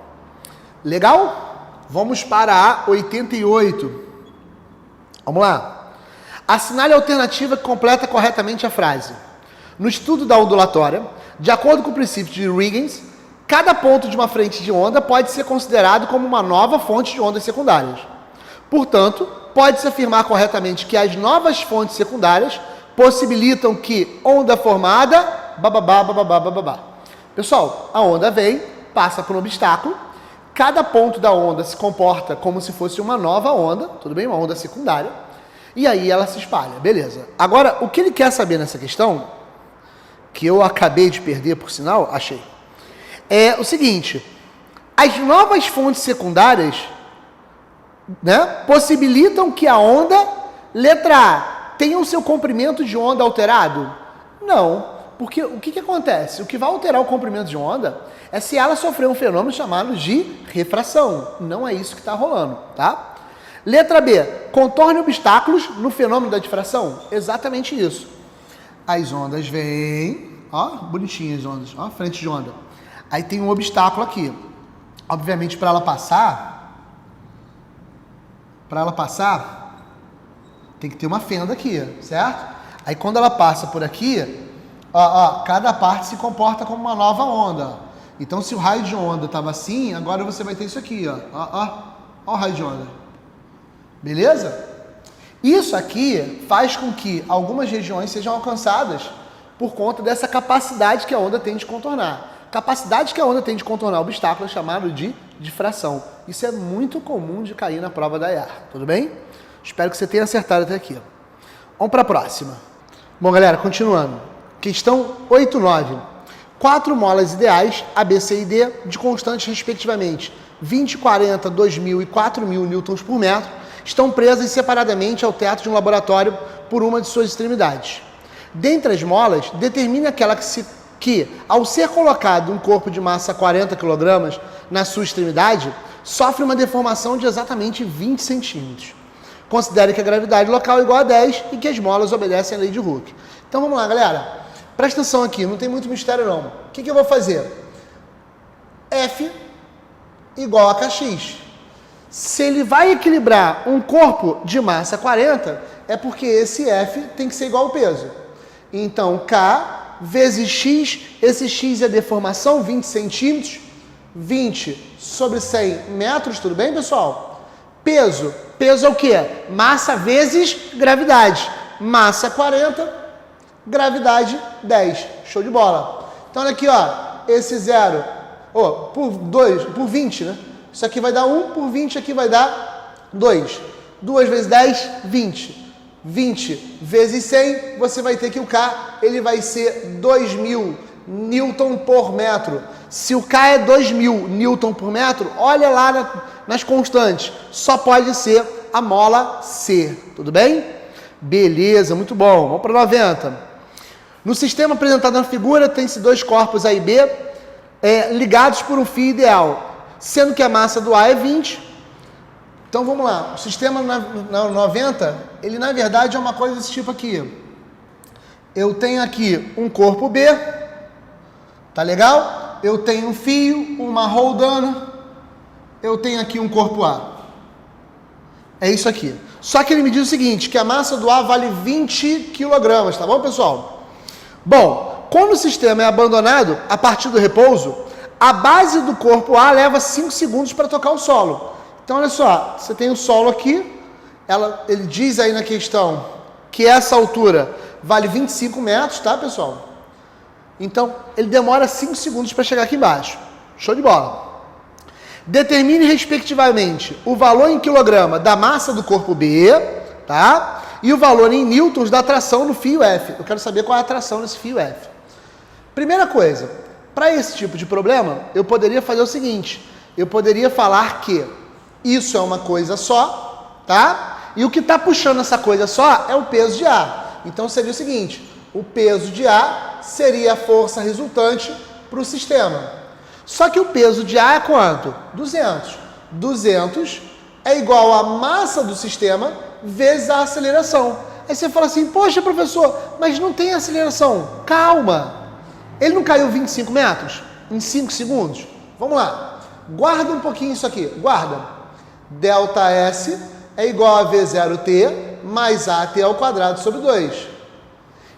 Legal? Vamos para a 88. Vamos lá. Assinale a alternativa que completa corretamente a frase. No estudo da ondulatória, de acordo com o princípio de Huygens, cada ponto de uma frente de onda pode ser considerado como uma nova fonte de ondas secundárias. Portanto, pode-se afirmar corretamente que as novas fontes secundárias possibilitam que onda formada, bababá. Pessoal, a onda vem, passa por um obstáculo, cada ponto da onda se comporta como se fosse uma nova onda, tudo bem? Uma onda secundária, e aí ela se espalha, beleza. Agora, o que ele quer saber nessa questão, que eu acabei de perder, por sinal, achei, é o seguinte: as novas fontes secundárias, né, possibilitam que a onda, letra A, tenha o seu comprimento de onda alterado? Não, porque o que acontece? O que vai alterar o comprimento de onda é se ela sofrer um fenômeno chamado de refração. Não é isso que está rolando, tá? Letra B, contorne obstáculos no fenômeno da difração? Exatamente isso. As ondas vêm, ó, bonitinhas as ondas, ó, frente de onda. Aí tem um obstáculo aqui. Obviamente, para ela passar, tem que ter uma fenda aqui, certo? Aí quando ela passa por aqui, ó, cada parte se comporta como uma nova onda. Então, se o raio de onda estava assim, agora você vai ter isso aqui, ó o raio de onda. Beleza? Isso aqui faz com que algumas regiões sejam alcançadas por conta dessa capacidade que a onda tem de contornar. Capacidade que a onda tem de contornar o obstáculo é chamado de de fração. Isso é muito comum de cair na prova da EA, tudo bem? Espero que você tenha acertado até aqui. Vamos para a próxima. Bom, galera, continuando. Questão 8.9. 4 molas ideais, A, B, C e D, de constantes respectivamente 20, 40, 2.000 e 4.000 newtons por metro, estão presas separadamente ao teto de um laboratório por uma de suas extremidades. Dentre as molas, determine aquela que, ao ser colocado um corpo de massa 40 kg na sua extremidade, sofre uma deformação de exatamente 20 centímetros. Considere que a gravidade local é igual a 10 e que as molas obedecem à lei de Hooke. Então vamos lá, galera. Presta atenção aqui, não tem muito mistério não. O que eu vou fazer? F igual a Kx. Se ele vai equilibrar um corpo de massa 40, é porque esse F tem que ser igual ao peso. Então, K vezes X, esse X é deformação, 20 centímetros, 20 sobre 100 metros, tudo bem, pessoal? Peso é o quê? Massa vezes gravidade. Massa 40, gravidade 10. Show de bola. Então, olha aqui, ó, esse 0, por 20, né? Isso aqui vai dar 1, por 20 aqui vai dar 2. 2 vezes 10, 20. 20 vezes 100, você vai ter que o K, ele vai ser 2.000 newton por metro. Se o K é 2.000 newton por metro, olha lá nas constantes. Só pode ser a mola C. Tudo bem? Beleza, muito bom. Vamos para 90. No sistema apresentado na figura, tem-se 2 corpos A e B ligados por um fio ideal, sendo que a massa do A é 20. Então vamos lá, o sistema na 90, ele na verdade é uma coisa desse tipo aqui. Eu tenho aqui um corpo B, tá legal? Eu tenho um fio, uma roldana, eu tenho aqui um corpo A. É isso aqui. Só que ele me diz o seguinte, que a massa do A vale 20 kg, tá bom, pessoal? Bom, quando o sistema é abandonado, a partir do repouso, a base do corpo A leva 5 segundos para tocar o solo. Então, olha só, você tem o solo aqui, ele diz aí na questão que essa altura vale 25 metros, tá, pessoal? Então, ele demora 5 segundos para chegar aqui embaixo. Show de bola. Determine, respectivamente, o valor em quilograma da massa do corpo B, tá? E o valor em newtons da tração no fio F. Eu quero saber qual é a tração nesse fio F. Primeira coisa, para esse tipo de problema, eu poderia fazer o seguinte. Eu poderia falar que isso é uma coisa só, tá? E o que está puxando essa coisa só é o peso de A. Então seria o seguinte, o peso de A seria a força resultante para o sistema. Só que o peso de A é quanto? 200. 200 é igual à massa do sistema vezes a aceleração. Aí você fala assim, poxa professor, mas não tem aceleração. Calma, ele não caiu 25 metros em 5 segundos? Vamos lá, guarda um pouquinho isso aqui, guarda. Delta S é igual a V0T mais AT ao quadrado sobre 2.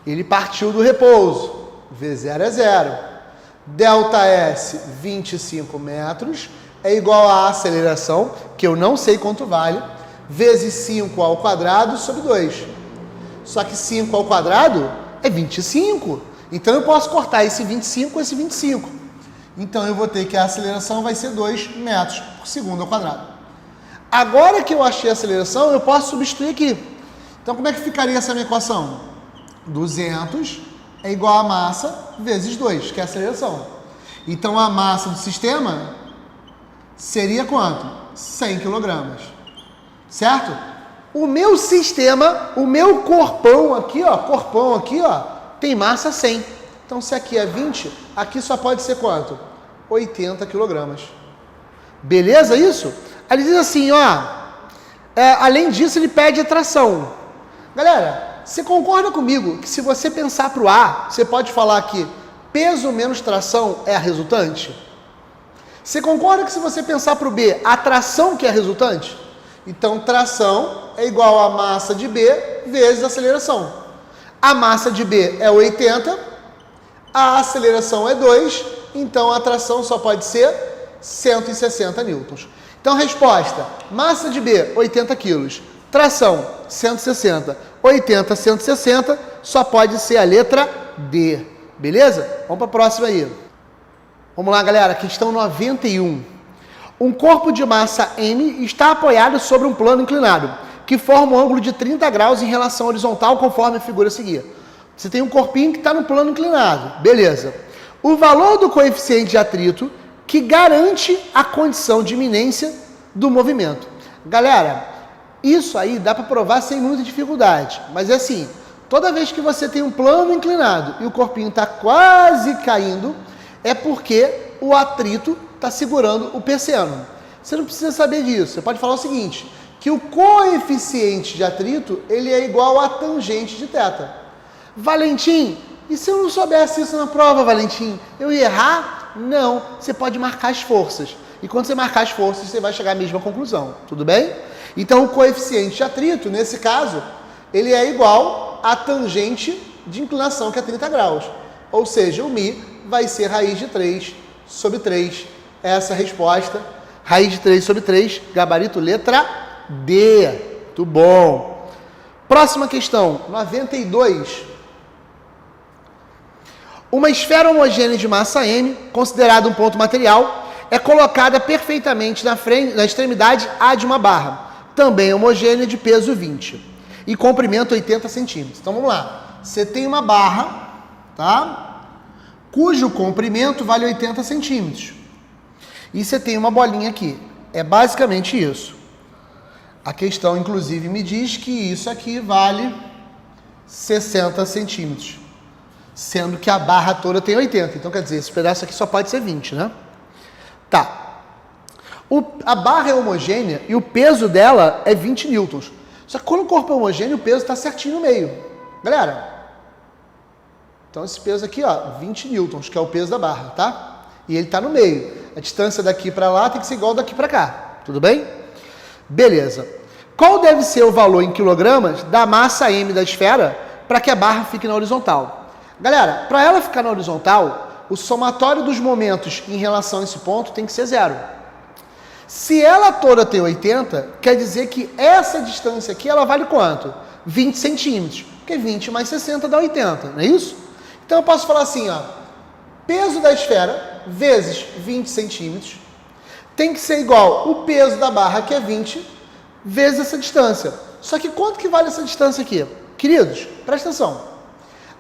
Ele partiu do repouso. V0 é 0. Delta S, 25 metros, é igual à aceleração, que eu não sei quanto vale, vezes 5 ao quadrado sobre 2. Só que 5 ao quadrado é 25. Então eu posso cortar esse 25 com esse 25. Então eu vou ter que a aceleração vai ser 2 metros por segundo ao quadrado. Agora que eu achei a aceleração, eu posso substituir aqui. Então, como é que ficaria essa minha equação? 200 é igual a massa vezes 2, que é a aceleração. Então, a massa do sistema seria quanto? 100 kg. Certo? O meu sistema, o meu corpão aqui, ó, tem massa 100. Então, se aqui é 20, aqui só pode ser quanto? 80 kg. Beleza isso? Ele diz assim, ó, além disso ele pede a tração. Galera, você concorda comigo que se você pensar para o A, você pode falar que peso menos tração é a resultante? Você concorda que se você pensar para o B, a tração que é a resultante? Então, tração é igual a massa de B vezes a aceleração. A massa de B é 80, a aceleração é 2, então a tração só pode ser 160 newtons. Então, resposta, massa de B, 80 quilos, tração, 160, 80, 160, só pode ser a letra D, beleza? Vamos para a próxima aí. Vamos lá, galera, questão 91. Um corpo de massa M está apoiado sobre um plano inclinado, que forma um ângulo de 30 graus em relação horizontal, conforme a figura a seguir. Você tem um corpinho que está no plano inclinado, beleza. O valor do coeficiente de atrito que garante a condição de iminência do movimento. Galera, isso aí dá para provar sem muita dificuldade, mas é assim, toda vez que você tem um plano inclinado e o corpinho está quase caindo, é porque o atrito está segurando o persiano. Você não precisa saber disso, você pode falar o seguinte, que o coeficiente de atrito ele é igual à tangente de θ. Valentim, e se eu não soubesse isso na prova, Valentim, eu ia errar? Não, você pode marcar as forças. E quando você marcar as forças, você vai chegar à mesma conclusão, tudo bem? Então, o coeficiente de atrito, nesse caso, ele é igual à tangente de inclinação, que é 30 graus. Ou seja, o μ vai ser raiz de 3 sobre 3. Essa é a resposta. Raiz de 3 sobre 3, gabarito letra D. Muito bom. Próxima questão, 92. Uma esfera homogênea de massa M, considerada um ponto material, é colocada perfeitamente na extremidade A de uma barra, também homogênea de peso 20 e comprimento 80 centímetros. Então vamos lá. Você tem uma barra, tá? Cujo comprimento vale 80 centímetros. E você tem uma bolinha aqui. É basicamente isso. A questão, inclusive, me diz que isso aqui vale 60 centímetros. Sendo que a barra toda tem 80. Então, quer dizer, esse pedaço aqui só pode ser 20, né? Tá. A barra é homogênea e o peso dela é 20 newtons. Só que quando o corpo é homogêneo, o peso está certinho no meio. Galera, então esse peso aqui, ó, 20 newtons, que é o peso da barra, tá? E ele está no meio. A distância daqui para lá tem que ser igual daqui para cá. Tudo bem? Beleza. Qual deve ser o valor em quilogramas da massa M da esfera para que a barra fique na horizontal? Galera, para ela ficar na horizontal, o somatório dos momentos em relação a esse ponto tem que ser 0. Se ela toda tem 80, quer dizer que essa distância aqui, ela vale quanto? 20 centímetros. Porque 20 mais 60 dá 80, não é isso? Então eu posso falar assim, ó, peso da esfera vezes 20 centímetros tem que ser igual o peso da barra, que é 20, vezes essa distância. Só que quanto que vale essa distância aqui? Queridos, presta atenção.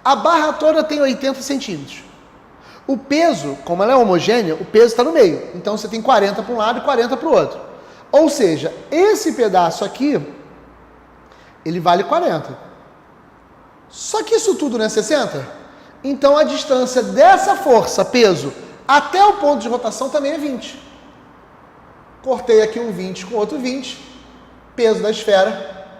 A barra toda tem 80 centímetros. O peso, como ela é homogênea, o peso está no meio. Então você tem 40 para um lado e 40 para o outro. Ou seja, esse pedaço aqui, ele vale 40. Só que isso tudo não é 60? Então a distância dessa força, peso, até o ponto de rotação também é 20. Cortei aqui um 20 com outro 20. Peso da esfera,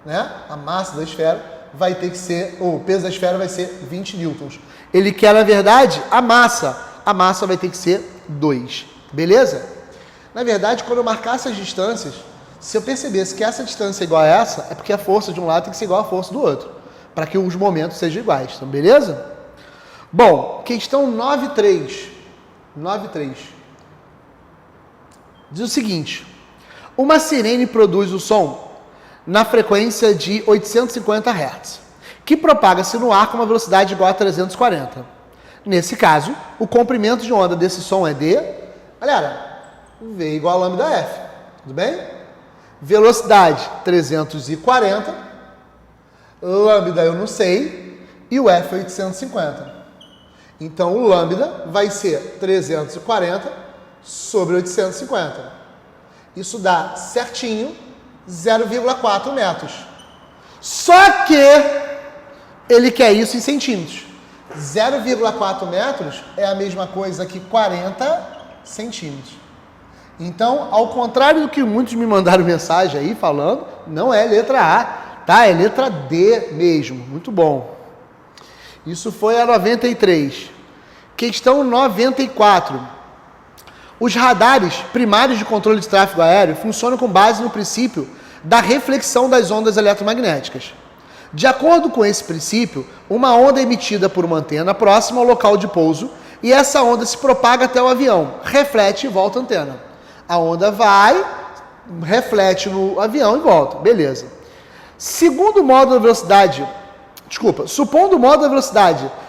né? A massa da esfera vai ter que ser, o peso da esfera vai ser 20 newtons. Ele quer, na verdade, a massa. A massa vai ter que ser 2. Beleza? Na verdade, quando eu marcasse as distâncias, se eu percebesse que essa distância é igual a essa, é porque a força de um lado tem que ser igual à força do outro, para que os momentos sejam iguais. Então, beleza? Bom, questão 9.3. 9.3. Diz o seguinte. Uma sirene produz o som na frequência de 850 Hz, que propaga-se no ar com uma velocidade igual a 340. Nesse caso, o comprimento de onda desse som é D, galera, V igual a lambda F, tudo bem? Velocidade 340, lambda eu não sei, e o F é 850. Então, o lambda vai ser 340 sobre 850. Isso dá certinho 0,4 metros. Só que ele quer isso em centímetros. 0,4 metros é a mesma coisa que 40 centímetros. Então, ao contrário do que muitos me mandaram mensagem aí falando, não é letra A, tá? É letra D mesmo. Muito bom. Isso foi a 93. Questão 94. Os radares primários de controle de tráfego aéreo funcionam com base no princípio da reflexão das ondas eletromagnéticas. De acordo com esse princípio, uma onda é emitida por uma antena próxima ao local de pouso e essa onda se propaga até o avião, reflete e volta à antena. A onda vai, reflete no avião e volta. Beleza. Supondo o modo da velocidade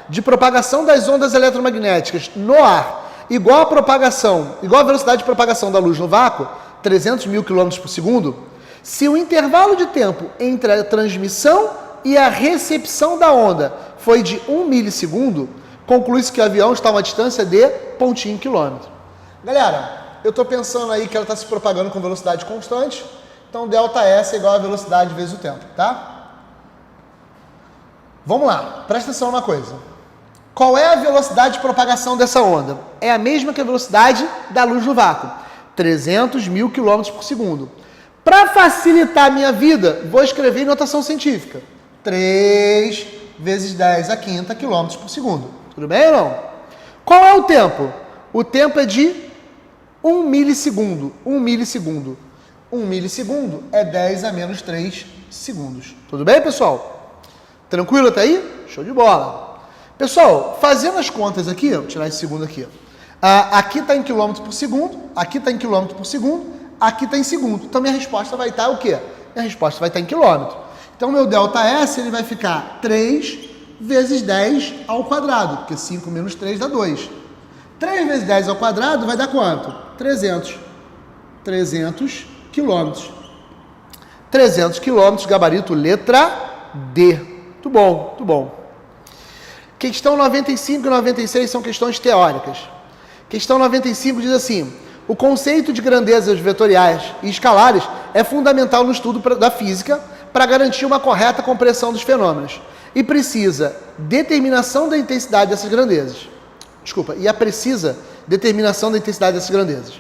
de propagação das ondas eletromagnéticas no ar igual a velocidade de propagação da luz no vácuo, 300 mil km por segundo, se o intervalo de tempo entre a transmissão e a recepção da onda foi de 1 milissegundo, conclui-se que o avião está a uma distância de pontinho quilômetro. Galera, eu estou pensando aí que ela está se propagando com velocidade constante, então ΔS é igual a velocidade vezes o tempo, tá? Vamos lá, presta atenção numa coisa. Qual é a velocidade de propagação dessa onda? É a mesma que a velocidade da luz no vácuo, 300 mil km por segundo. Para facilitar a minha vida, vou escrever em notação científica. 3 vezes 10 a quinta quilômetros por segundo. Tudo bem ou não? Qual é o tempo? O tempo é de 1 milissegundo. 1 milissegundo. 1 milissegundo é 10 a menos 3 segundos. Tudo bem, pessoal? Tranquilo até aí? Show de bola. Pessoal, fazendo as contas aqui, vou tirar esse segundo aqui. Aqui está em quilômetro por segundo, aqui está em quilômetro por segundo, aqui está em segundo. Então, minha resposta vai estar o quê? Minha resposta vai estar em quilômetro. Então, meu ΔS ele vai ficar 3 vezes 10 ao quadrado, porque 5 menos 3 dá 2. 3 vezes 10 ao quadrado vai dar quanto? 300. 300 quilômetros. 300 quilômetros, gabarito letra D. Muito bom, muito bom. Questão 95 e 96 são questões teóricas. Questão 95 diz assim: o conceito de grandezas vetoriais e escalares é fundamental no estudo da física para garantir uma correta compreensão dos fenômenos e precisa determinação da intensidade dessas grandezas. E a precisa determinação da intensidade dessas grandezas.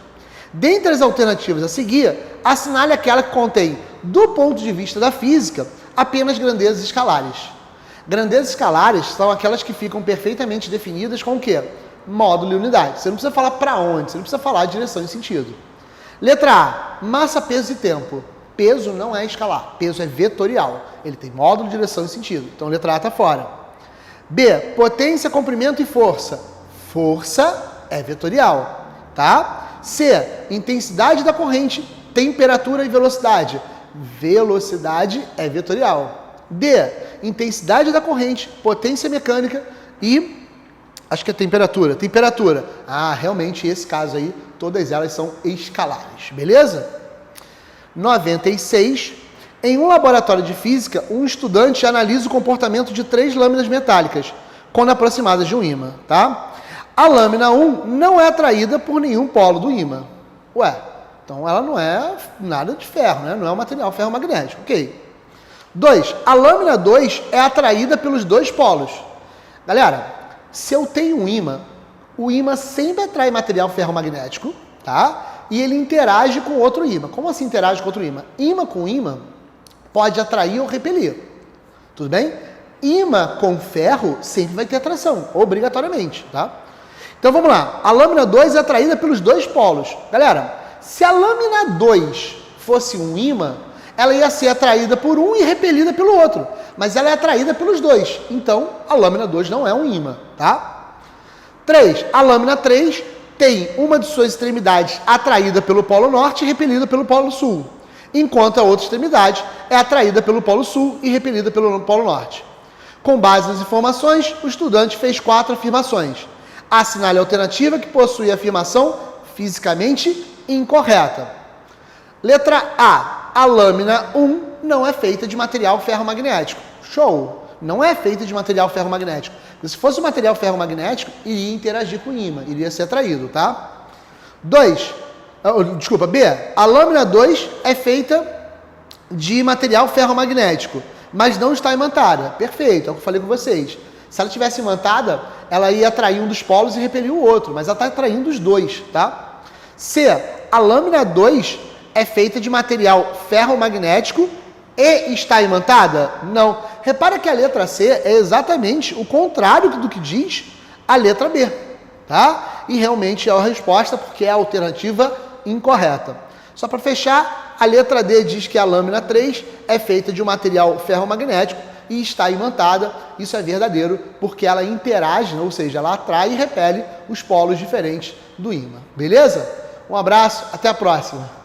Dentre as alternativas a seguir, assinale aquela que contém, do ponto de vista da física, apenas grandezas escalares. Grandezas escalares são aquelas que ficam perfeitamente definidas com o quê? Módulo e unidade. Você não precisa falar para onde, você não precisa falar direção e sentido. Letra A, massa, peso e tempo. Peso não é escalar, peso é vetorial. Ele tem módulo, direção e sentido. Então, letra A está fora. B, potência, comprimento e força. Força é vetorial, tá? C, intensidade da corrente, temperatura e velocidade. Velocidade é vetorial. D, intensidade da corrente, potência mecânica e, acho que é temperatura. Temperatura. Realmente, esse caso aí, todas elas são escalares, beleza? 96. Em um laboratório de física, um estudante analisa o comportamento de 3 lâminas metálicas, quando aproximadas de um ímã, tá? A lâmina 1 não é atraída por nenhum polo do ímã. Então ela não é nada de ferro, né? Não é um material ferromagnético, ok? 2. A lâmina 2 é atraída pelos dois polos. Galera, se eu tenho um ímã, o ímã sempre atrai material ferromagnético, tá? E ele interage com outro ímã. Como assim interage com outro ímã? Ímã com ímã pode atrair ou repelir. Tudo bem? Ímã com ferro sempre vai ter atração, obrigatoriamente, tá? Então vamos lá. A lâmina 2 é atraída pelos dois polos. Galera, se a lâmina 2 fosse um ímã, ela ia ser atraída por um e repelida pelo outro. Mas ela é atraída pelos dois. Então, a lâmina 2 não é um ímã, tá? 3. A lâmina 3 tem uma de suas extremidades atraída pelo polo norte e repelida pelo polo sul. Enquanto a outra extremidade é atraída pelo polo sul e repelida pelo polo norte. Com base nas informações, o estudante fez 4 afirmações. Assinale a alternativa que possui a afirmação fisicamente incorreta. Letra A. A lâmina 1 não é feita de material ferromagnético. Show! Não é feita de material ferromagnético. Se fosse material ferromagnético, iria interagir com o ímã, iria ser atraído, tá? 2. B. A lâmina 2 é feita de material ferromagnético, mas não está imantada. Perfeito, é o que eu falei com vocês. Se ela tivesse imantada, ela ia atrair um dos polos e repelir o outro, mas ela está atraindo os dois, tá? C. A lâmina 2 é feita de material ferromagnético e está imantada? Não. Repara que a letra C é exatamente o contrário do que diz a letra B, tá? E realmente é a resposta porque é a alternativa incorreta. Só para fechar, a letra D diz que a lâmina 3 é feita de um material ferromagnético e está imantada. Isso é verdadeiro porque ela interage, ou seja, ela atrai e repele os polos diferentes do ímã. Beleza? Um abraço, até a próxima.